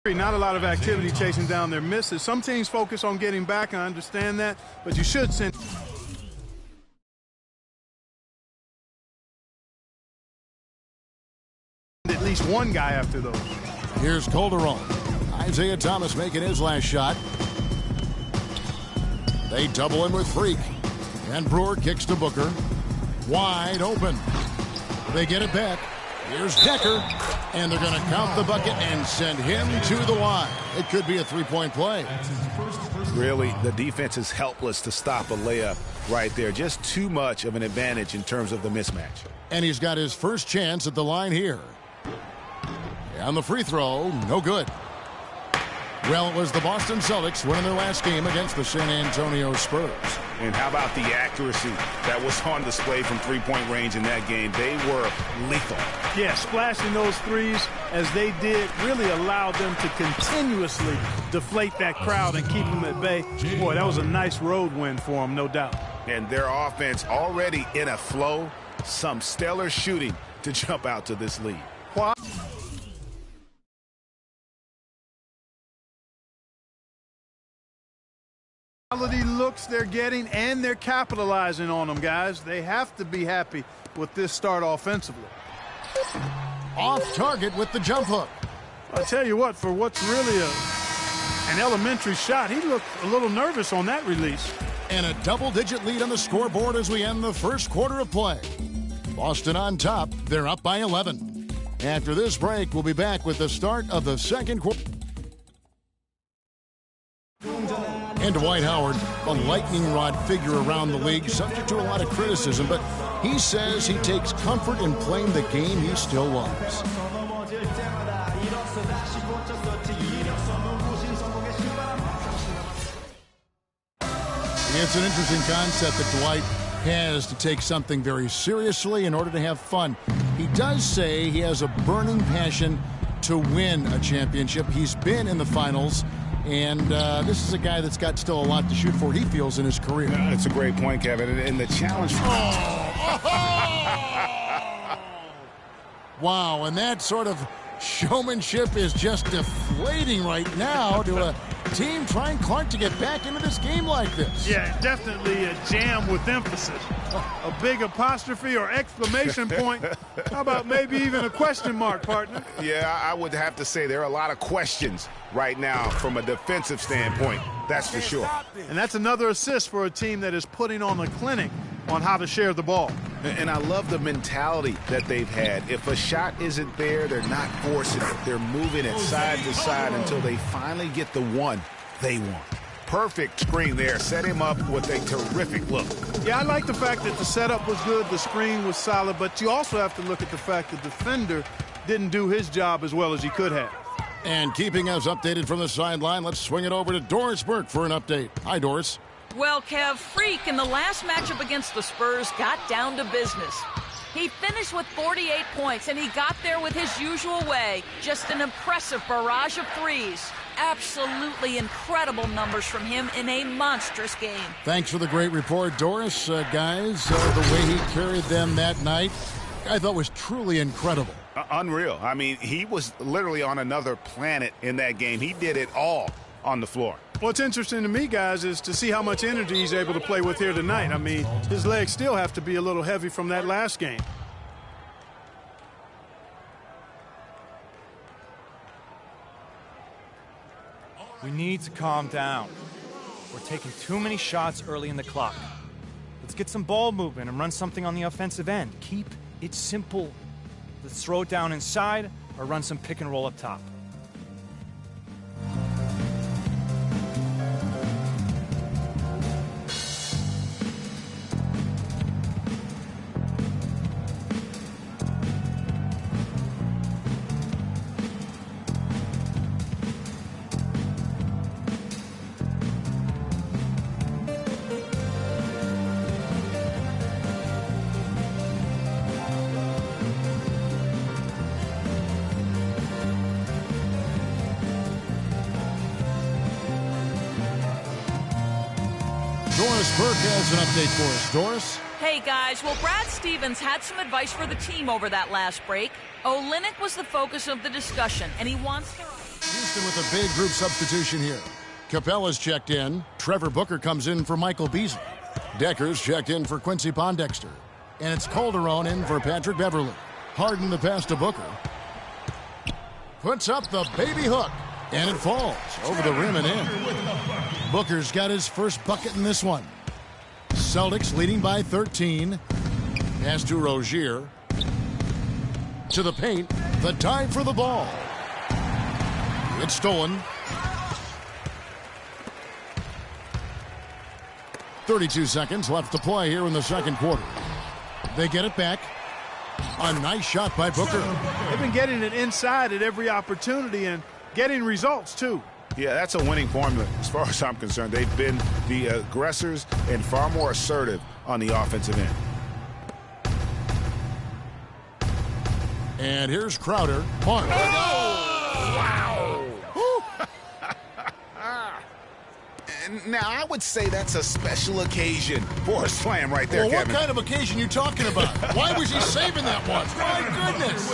Not a lot of activity chasing down their misses. Some teams focus on getting back, I understand that, but you should send at least one guy after those. Here's Calderon. Isaiah Thomas making his last shot. They double him with Freak. And Brewer kicks to Booker. Wide open. They get it back. Here's Decker. And they're going to count the bucket and send him to the line. It could be a three-point play. Really, the defense is helpless to stop a layup right there. Just too much of an advantage in terms of the mismatch. And he's got his first chance at the line here. And the free throw, no good. Well, it was the Boston Celtics winning their last game against the San Antonio Spurs. And how about the accuracy that was on display from three-point range in that game? They were lethal. Yeah, splashing those threes as they did really allowed them to continuously deflate that crowd and keep them at bay. Boy, that was a nice road win for them, no doubt. And their offense already in a flow. Some stellar shooting to jump out to this lead. Quality looks they're getting, and they're capitalizing on them, guys. They have to be happy with this start offensively. Off target with the jump hook. I'll tell you what, for what's really an elementary shot, he looked a little nervous on that release. And a double-digit lead on the scoreboard as we end the first quarter of play. Boston on top. They're up by 11. After this break, we'll be back with the start of the second quarter. And Dwight Howard, a lightning rod figure around the league, subject to a lot of criticism, but he says he takes comfort in playing the game he still loves. It's an interesting concept that Dwight has to take something very seriously in order to have fun. He does say he has a burning passion to win a championship. He's been in the finals, and this is a guy that's got still a lot to shoot for, he feels, in his career. That's a great point, Kevin. And the challenge... Wow, and that sort of showmanship is just deflating right now to a team trying, Clark, to get back into this game like this. Yeah, definitely a jam with emphasis. A big apostrophe or exclamation point. How about maybe even a question mark, partner? Yeah, I would have to say there are a lot of questions right now from a defensive standpoint. That's for sure. And that's another assist for a team that is putting on a clinic on how to share the ball. And I love the mentality that they've had. If a shot isn't there, they're not forcing it. They're moving it side to side until they finally get the one they want. Perfect screen there. Set him up with a terrific look. Yeah, I like the fact that the setup was good, the screen was solid, but you also have to look at the fact the defender didn't do his job as well as he could have. And keeping us updated from the sideline, let's swing it over to Doris Burke for an update. Hi, Doris. Well, Kev, Freak in the last matchup against the Spurs got down to business. He finished with 48 points, and he got there with his usual way. Just an impressive barrage of threes. Absolutely incredible numbers from him in a monstrous game. Thanks for the great report, Doris. Guys, the way he carried them that night, I thought was truly incredible. Unreal. I mean, he was literally on another planet in that game. He did it all on the floor. What's interesting to me, guys, is to see how much energy he's able to play with here tonight. I mean, his legs still have to be a little heavy from that last game. We need to calm down. We're taking too many shots early in the clock. Let's get some ball movement and run something on the offensive end. Keep it simple. Let's throw it down inside or run some pick and roll up top. Doris Burke has an update for us. Doris? Hey, guys. Well, Brad Stevens had some advice for the team over that last break. Olynyk was the focus of the discussion, and he wants to... Houston with a big group substitution here. Capella's checked in. Trevor Booker comes in for Michael Beasley. Decker's checked in for Quincy Pondexter. And it's Calderon in for Patrick Beverly. Harden the pass to Booker. Puts up the baby hook. And it falls over the rim and in. Booker's got his first bucket in this one. Celtics leading by 13. Pass to Rozier. To the paint. The dive for the ball. It's stolen. 32 seconds left to play here in the second quarter. They get it back. A nice shot by Booker. They've been getting it inside at every opportunity and getting results, too. Yeah, that's a winning formula as far as I'm concerned. They've been the aggressors and far more assertive on the offensive end. And here's Crowder. Mark. Wow. Now, I would say that's a special occasion for a slam right there, well, Kevin. What kind of occasion you talking about? Why was he saving that one? My goodness.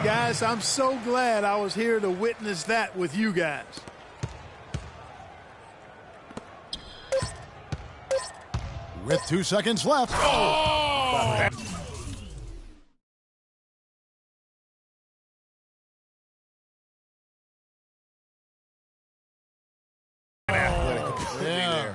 Guys, I'm so glad I was here to witness that with you guys. With 2 seconds left. Oh! Yeah.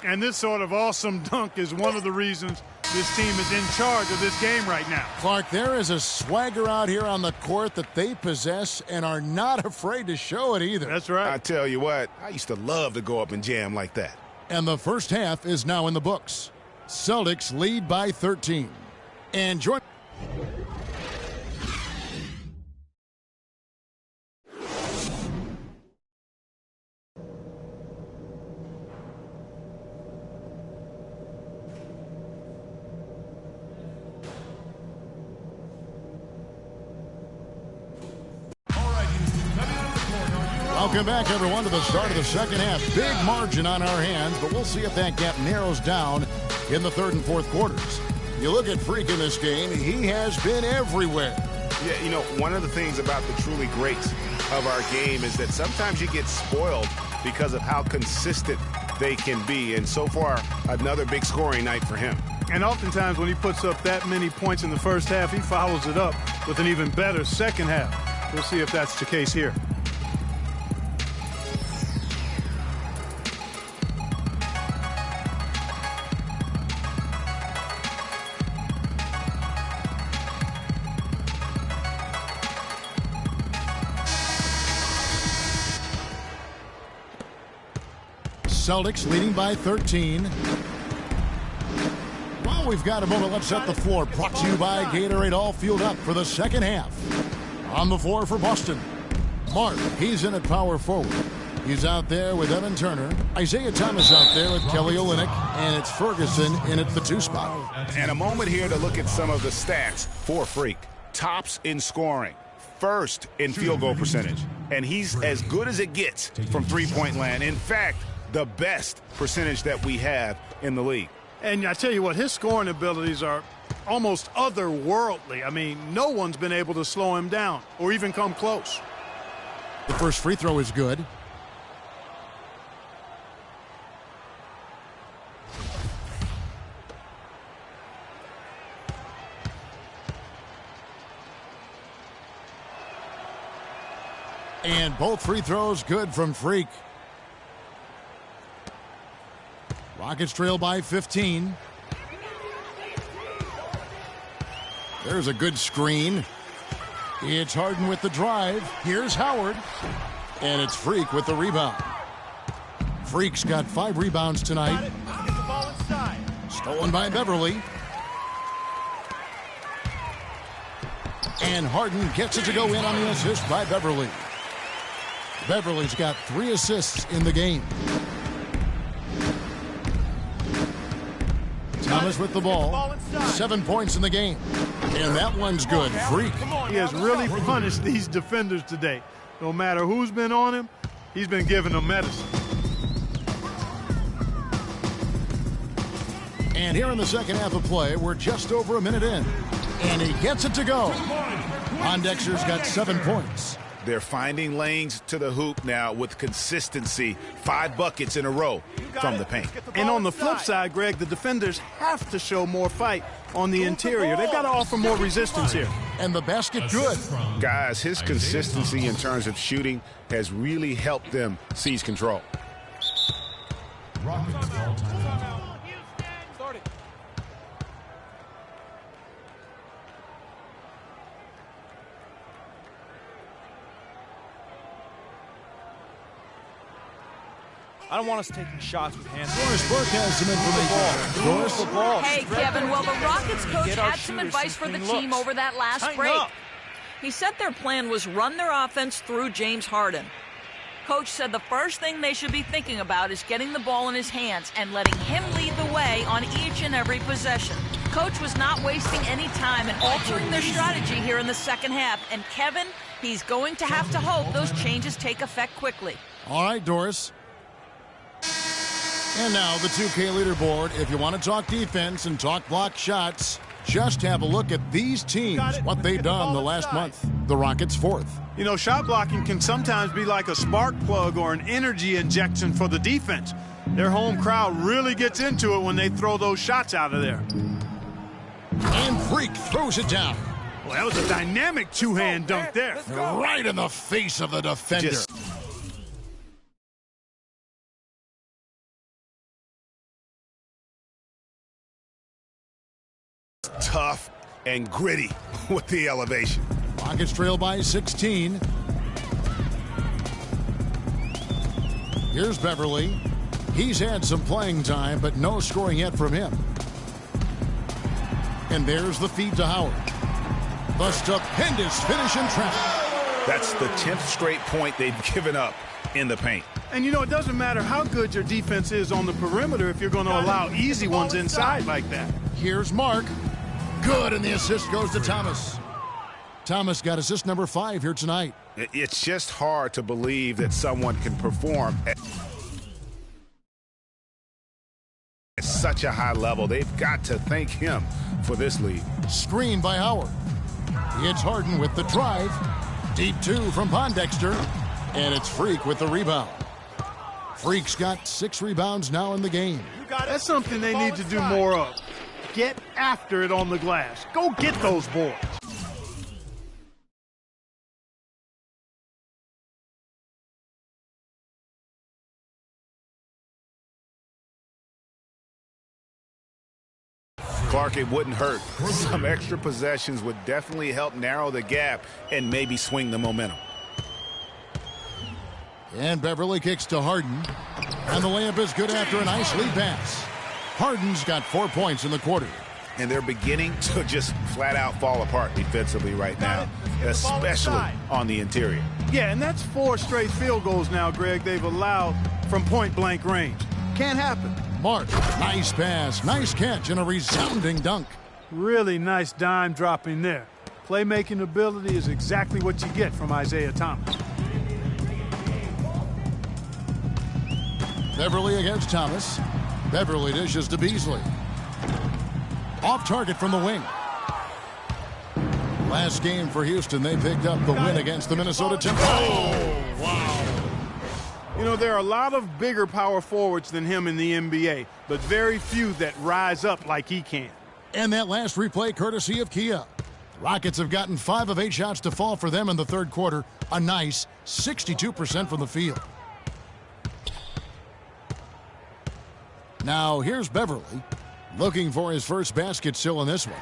And this sort of awesome dunk is one of the reasons this team is in charge of this game right now. Clark, there is a swagger out here on the court that they possess and are not afraid to show it either. That's right. I tell you what, I used to love to go up and jam like that. And the first half is now in the books. Celtics lead by 13. And join... Welcome back, everyone, to the start of the second half. Big margin on our hands, but we'll see if that gap narrows down in the third and fourth quarters. You look at Freak in this game, he has been everywhere. Yeah, you know, one of the things about the truly greats of our game is that sometimes you get spoiled because of how consistent they can be. And so far, another big scoring night for him. And oftentimes when he puts up that many points in the first half, he follows it up with an even better second half. We'll see if that's the case here. Celtics leading by 13. While we've got a moment, let's set the floor. Brought to you by Gatorade, all fueled up for the second half. On the floor for Boston, Mark, he's in at power forward. He's out there with Evan Turner. Isaiah Thomas out there with Kelly Olynyk. And it's Ferguson in at the 2 spot. And a moment here to look at some of the stats for Freak. Tops in scoring. First in field goal percentage. And he's as good as it gets from three-point land. In fact, the best percentage that we have in the league. And I tell you what, his scoring abilities are almost otherworldly. I mean, no one's been able to slow him down or even come close. The first free throw is good. And both free throws good from Freak. Rockets trail by 15. There's a good screen. It's Harden with the drive. Here's Howard. And it's Freak with the rebound. Freak's got 5 rebounds tonight. Stolen by Beverly. And Harden gets it to go in on the assist by Beverly. Beverly's got 3 assists in the game. Thomas with the ball. 7 points in the game. And that one's good. Freak. He has really punished these defenders today. No matter who's been on him, he's been giving them medicine. And here in the second half of play, we're just over a minute in. And he gets it to go. Pondexter's got 7 points. They're finding lanes to the hoop now with consistency. 5 buckets in a row from the paint. And on the flip side, Greg, the defenders have to show more fight on the interior. They've got to offer more resistance here. And the basket good. Guys, his consistency in terms of shooting has really helped them seize control. I don't want us taking shots with hands. Doris Burke has some information. Doris? Hey, Kevin, well, the Rockets coach had some advice for the team over that last break. He said their plan was run their offense through James Harden. Coach said the first thing they should be thinking about is getting the ball in his hands and letting him lead the way on each and every possession. Coach was not wasting any time in altering their strategy here in the second half. And Kevin, he's going to have to hope those changes take effect quickly. All right, Doris. And now the 2K leaderboard. If you want to talk defense and talk block shots, just have a look at these teams, what they've done the last month. The Rockets 4th. You know, shot blocking can sometimes be like a spark plug or an energy injection for the defense. Their home crowd really gets into it when they throw those shots out of there. And Freak throws it down. Well, that was a dynamic two-hand dunk there. Right in the face of the defender. rough and gritty with the elevation. Rockets trail by 16. Here's Beverly. He's had some playing time, but no scoring yet from him. And there's the feed to Howard. The stupendous finish in traffic. That's the 10th straight point they've given up in the paint. And, you know, it doesn't matter how good your defense is on the perimeter if you're going to allow easy ones inside like that. Here's Mark. Good, and the assist goes to Thomas. Thomas got assist number 5 here tonight. It's just hard to believe that someone can perform at such a high level. They've got to thank him for this lead. Screen by Howard. It's Harden with the drive. Deep 2 from Pondexter. And it's Freak with the rebound. Freak's got 6 rebounds now in the game. That's something they need to do more of. Get after it on the glass. Go get those boards. Clark, it wouldn't hurt. Some extra possessions would definitely help narrow the gap and maybe swing the momentum. And Beverly kicks to Harden. And the layup is good after a nice lead pass. Harden's got 4 points in the quarter. And they're beginning to just flat out fall apart defensively right now, especially on the interior. Yeah, and that's 4 straight field goals now, Greg, they've allowed from point-blank range. Can't happen. Mark, nice pass, nice catch, and a resounding dunk. Really nice dime dropping there. Playmaking ability is exactly what you get from Isaiah Thomas. Beverly against Thomas. Beverly dishes to Beasley. Off target from the wing. Last game for Houston, they picked up the win against the Minnesota Timberwolves. Oh, wow. You know, there are a lot of bigger power forwards than him in the NBA, but very few that rise up like he can. And that last replay courtesy of Kia. Rockets have gotten 5 of 8 shots to fall for them in the third quarter. A nice 62% from the field. Now here's Beverly looking for his first basket still in this one.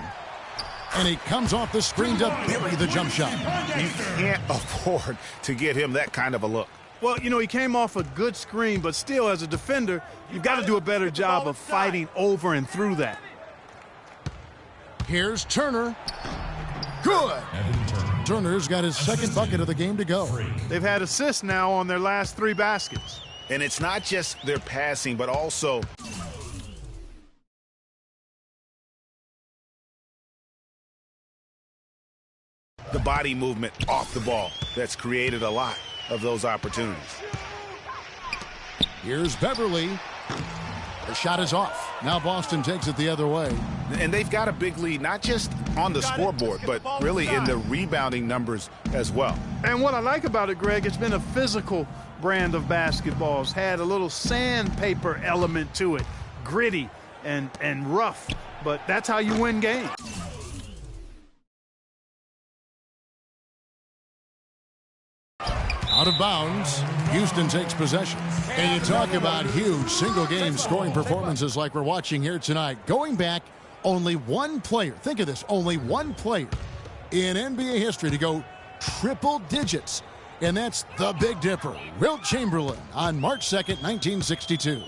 And he comes off the screen to bury the jump shot. You can't afford to get him that kind of a look. Well, you know, he came off a good screen, but still, as a defender, you've got to do a better job of fighting over and through that. Here's Turner. Good. Turner's got his second bucket of the game to go. They've had assists now on their last 3 baskets. And it's not just their passing, but also the body movement off the ball that's created a lot of those opportunities. Here's Beverly. The shot is off. Now Boston takes it the other way. And they've got a big lead, not just on the scoreboard, but really in the rebounding numbers as well. And what I like about it, Greg, it's been a physical brand of basketball. It's had a little sandpaper element to it. Gritty and rough, but that's how you win games. Out of bounds, Houston takes possession. And you talk about huge single-game scoring performances like we're watching here tonight. Going back, only one player, think of this, only one player in NBA history to go triple digits. And that's the Big Dipper, Wilt Chamberlain, on March 2nd, 1962.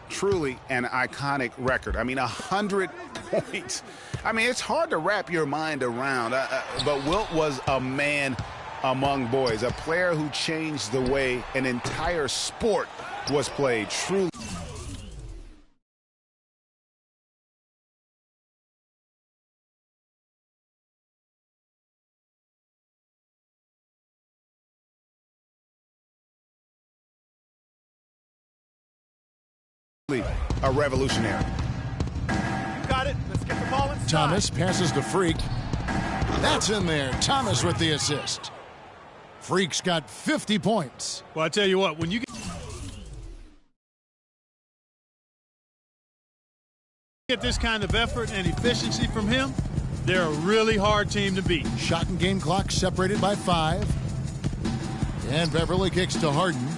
Truly an iconic record. I mean, 100 points. I mean, it's hard to wrap your mind around. But Wilt was a man among boys, a player who changed the way an entire sport was played. Truly. A revolutionary. You got it. Let's get the ball inside. Thomas passes to Freak. That's in there. Thomas with the assist. Freak's got 50 points. Well, I tell you what, when you get this kind of effort and efficiency from him, they're a really hard team to beat. Shot and game clock separated by 5. And Beverly kicks to Harden.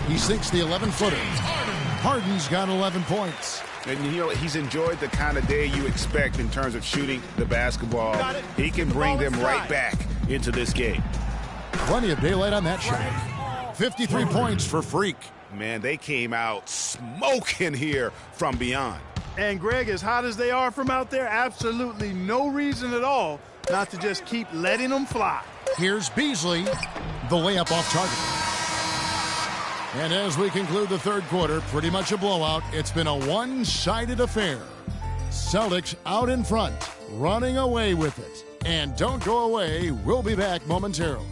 He sinks the 11-footer. Harden's got 11 points. And, you know, he's enjoyed the kind of day you expect in terms of shooting the basketball. He can bring them right back into this game. Plenty of daylight on that shot. 53 points for Freak. Man, they came out smoking here from beyond. And, Greg, as hot as they are from out there, absolutely no reason at all not to just keep letting them fly. Here's Beasley, the layup off target. And as we conclude the third quarter, pretty much a blowout. It's been a one-sided affair. Celtics out in front, running away with it. And don't go away. We'll be back momentarily.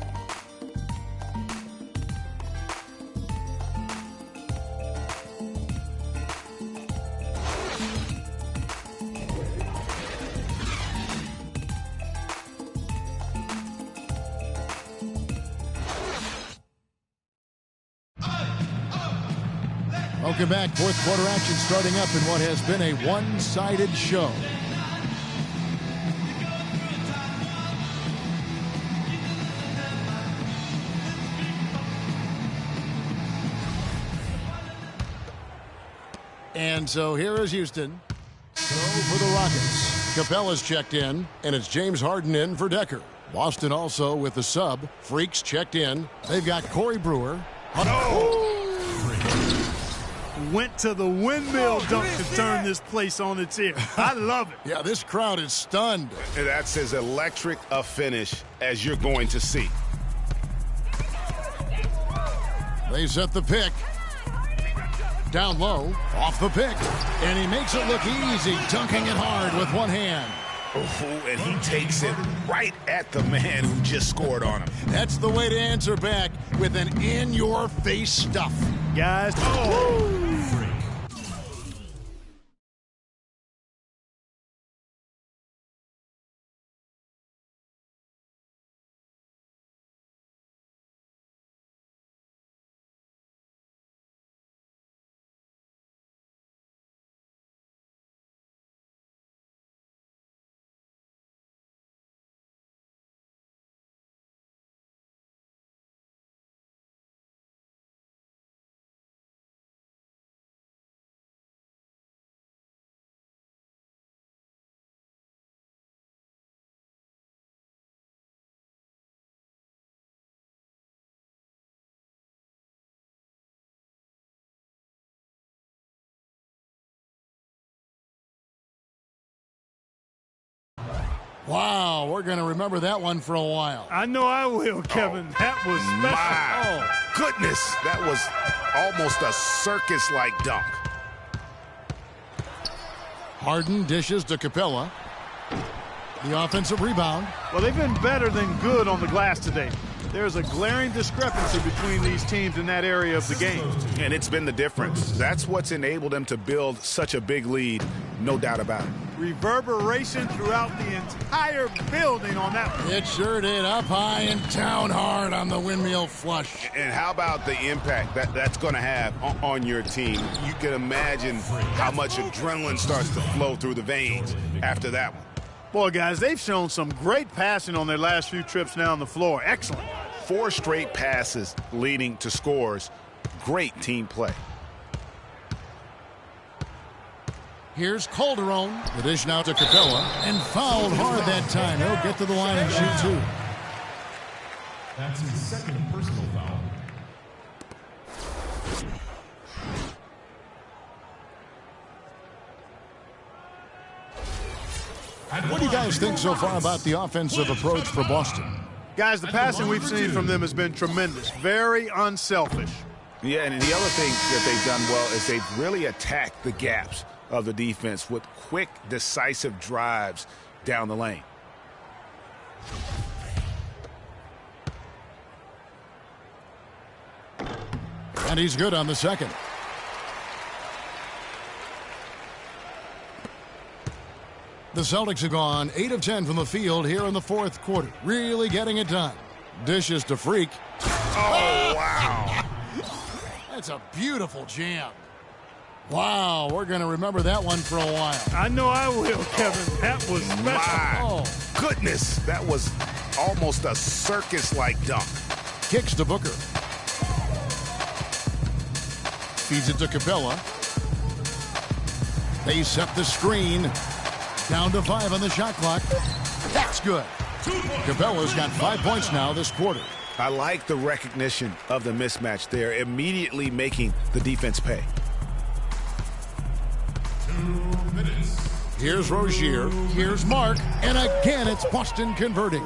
Welcome back. Fourth quarter action starting up in what has been a one-sided show. And so here is Houston. So for the Rockets, Capella's checked in, and it's James Harden in for Decker. Boston also with the sub. Freaks checked in. They've got Corey Brewer. Went to the windmill dunk to turn this place on its ear. I love it. Yeah, this crowd is stunned. And that's as electric a finish as you're going to see. They set the pick. Down low, off the pick. And he makes it look easy, dunking it hard with one hand. Oh, and he takes it right at the man who just scored on him. That's the way to answer back with an in-your-face stuff. Guys, Wow, we're going to remember that one for a while. I know I will, Kevin. That was special. My goodness, that was almost a circus-like dunk. Harden dishes to Capella. The offensive rebound. Well, they've been better than good on the glass today. There's a glaring discrepancy between these teams in that area of the game. And it's been the difference. That's what's enabled them to build such a big lead, no doubt about it. Reverberation throughout the entire building on that one. It sure did. Up high and down hard on the windmill flush. And how about the impact that's going to have on your team? You can imagine how much adrenaline starts to flow through the veins after that one. Boy, guys, they've shown some great passing on their last few trips down the floor. Excellent. 4 straight passes leading to scores. Great team play. Here's Calderon. The dish now to Capella. And fouled hard that time. He'll get to the line and shoot 2. That's his second personal foul. What do you guys think so far about the offensive approach for Boston? Guys, the passing we've seen from them has been tremendous. Very unselfish. Yeah, and the other thing that they've done well is they've really attacked the gaps of the defense with quick, decisive drives down the lane. And he's good on the second. The Celtics have gone 8 of 10 from the field here in the fourth quarter. Really getting it done. Dishes to Freak. Oh, wow. That's a beautiful jam. Wow, we're going to remember that one for a while. I know I will, Kevin. That was special. My goodness, that was almost a circus-like dunk. Kicks to Booker. Feeds it to Capella. They set the screen. Down to 5 on the shot clock. That's good. Cabela's got 5 points now this quarter. I like the recognition of the mismatch there, immediately making the defense pay. 2 minutes. Here's Rozier. Here's Mark. And again, it's Boston converting.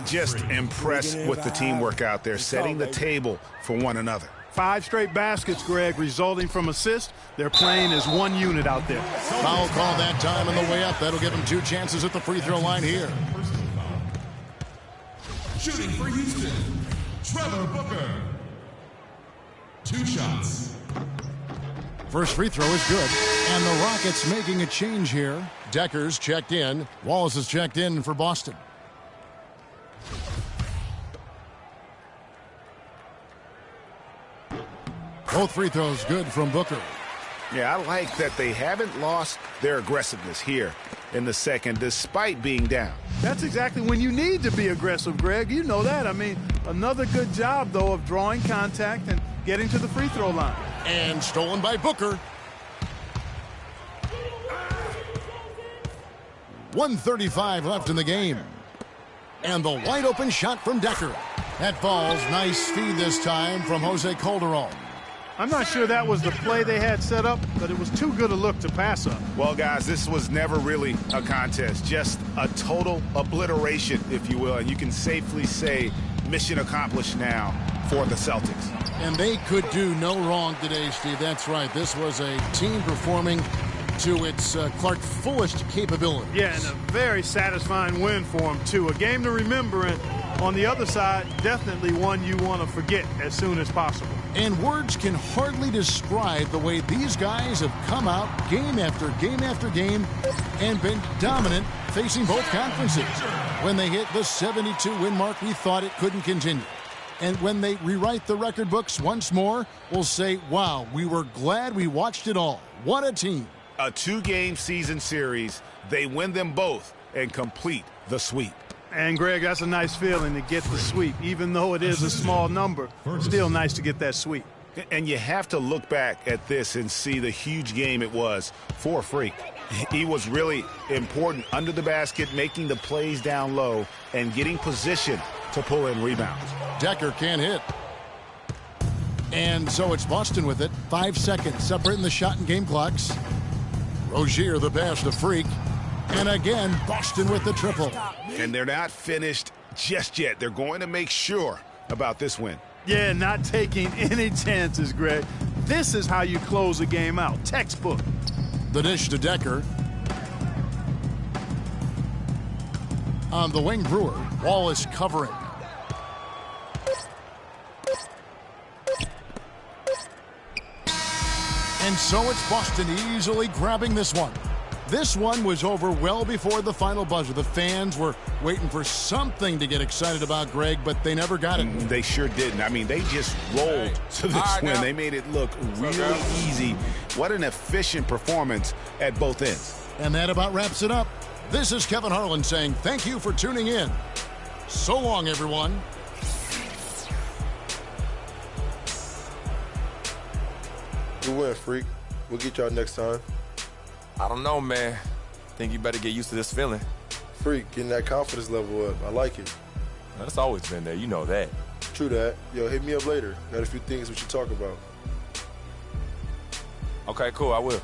Just impressed with the teamwork out there, setting the table for one another. 5 straight baskets, Greg, resulting from assists. They're playing as one unit out there. Foul call that time on the way up. That'll give them 2 chances at the free throw line here. Shooting for Houston, Trevor Booker. 2 shots. First free throw is good. And the Rockets making a change here. Decker's checked in. Wallace is checked in for Boston. Both free throws good from Booker. Yeah, I like that they haven't lost their aggressiveness here in the second, despite being down. That's exactly when you need to be aggressive, Greg. You know that. I mean, another good job, though, of drawing contact and getting to the free throw line. And stolen by Booker. 1:35 left in the game. And the wide open shot from Decker. That falls. Nice feed this time from Jose Calderon. I'm not sure that was the play they had set up, but it was too good a look to pass up. Well, guys, this was never really a contest, just a total obliteration, if you will. And you can safely say mission accomplished now for the Celtics. And they could do no wrong today, Steve. That's right. This was a team performing to its Clark fullest capability. Yeah, and a very satisfying win for them, too. A game to remember, and on the other side, definitely one you want to forget as soon as possible. And words can hardly describe the way these guys have come out game after game after game and been dominant facing both conferences. When they hit the 72-win mark, we thought it couldn't continue. And when they rewrite the record books once more, we'll say, wow, we were glad we watched it all. What a team. A 2-game season series. They win them both and complete the sweep. And, Greg, that's a nice feeling to get the sweep. Even though it is a small number, still nice to get that sweep. And you have to look back at this and see the huge game it was for Freak. He was really important under the basket, making the plays down low and getting position to pull in rebounds. Decker can't hit. And so it's Boston with it. 5 seconds separating the shot and game clocks. Rozier the pass to Freak. And again, Boston with the triple. And they're not finished just yet. They're going to make sure about this win. Yeah, not taking any chances, Greg. This is how you close a game out. Textbook. The dish to Decker. On the wing, Brewer. Wallace covering. And so it's Boston easily grabbing this one. This one was over well before the final buzzer. The fans were waiting for something to get excited about, Greg, but they never got it. They sure didn't. I mean, they just rolled to this win. They made it look really easy. What an efficient performance at both ends. And that about wraps it up. This is Kevin Harlan saying thank you for tuning in. So long, everyone. Good win, Freak. We'll get y'all next time. I don't know, man. Think you better get used to this feeling. Freak, getting that confidence level up. I like it. That's always been there. You know that. True that. Yo, hit me up later. Got a few things we should talk about. Okay, cool. I will.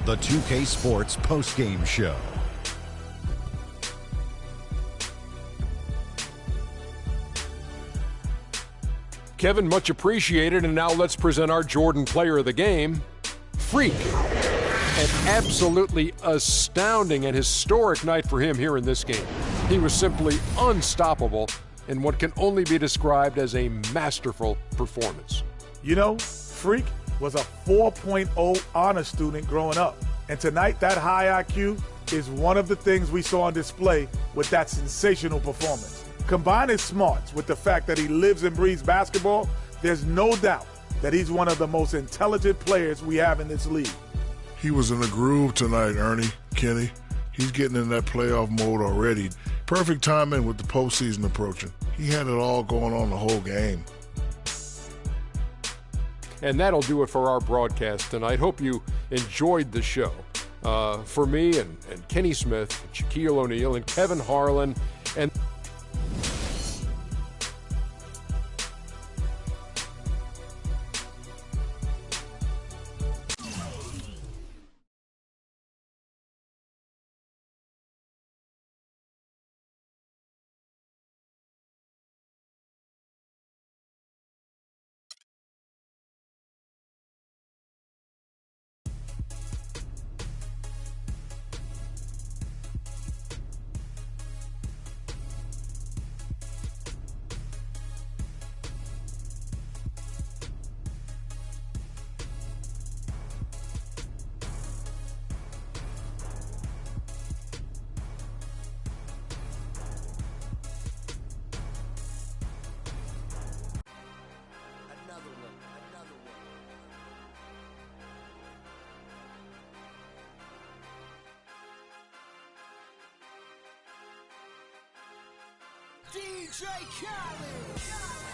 The 2K Sports postgame show. Kevin, much appreciated. And now let's present our Jordan Player of the Game, Freak. An absolutely astounding and historic night for him here in this game. He was simply unstoppable in what can only be described as a masterful performance. You know, Freak was a 4.0 honor student growing up. And tonight, that high IQ is one of the things we saw on display with that sensational performance. Combine his smarts with the fact that he lives and breathes basketball, there's no doubt that he's one of the most intelligent players we have in this league. He was in a groove tonight, Ernie, Kenny. He's getting in that playoff mode already. Perfect timing with the postseason approaching. He had it all going on the whole game. And that'll do it for our broadcast tonight. Hope you enjoyed the show. For me and Kenny Smith, Shaquille O'Neal, and Kevin Harlan, and DJ Khaled.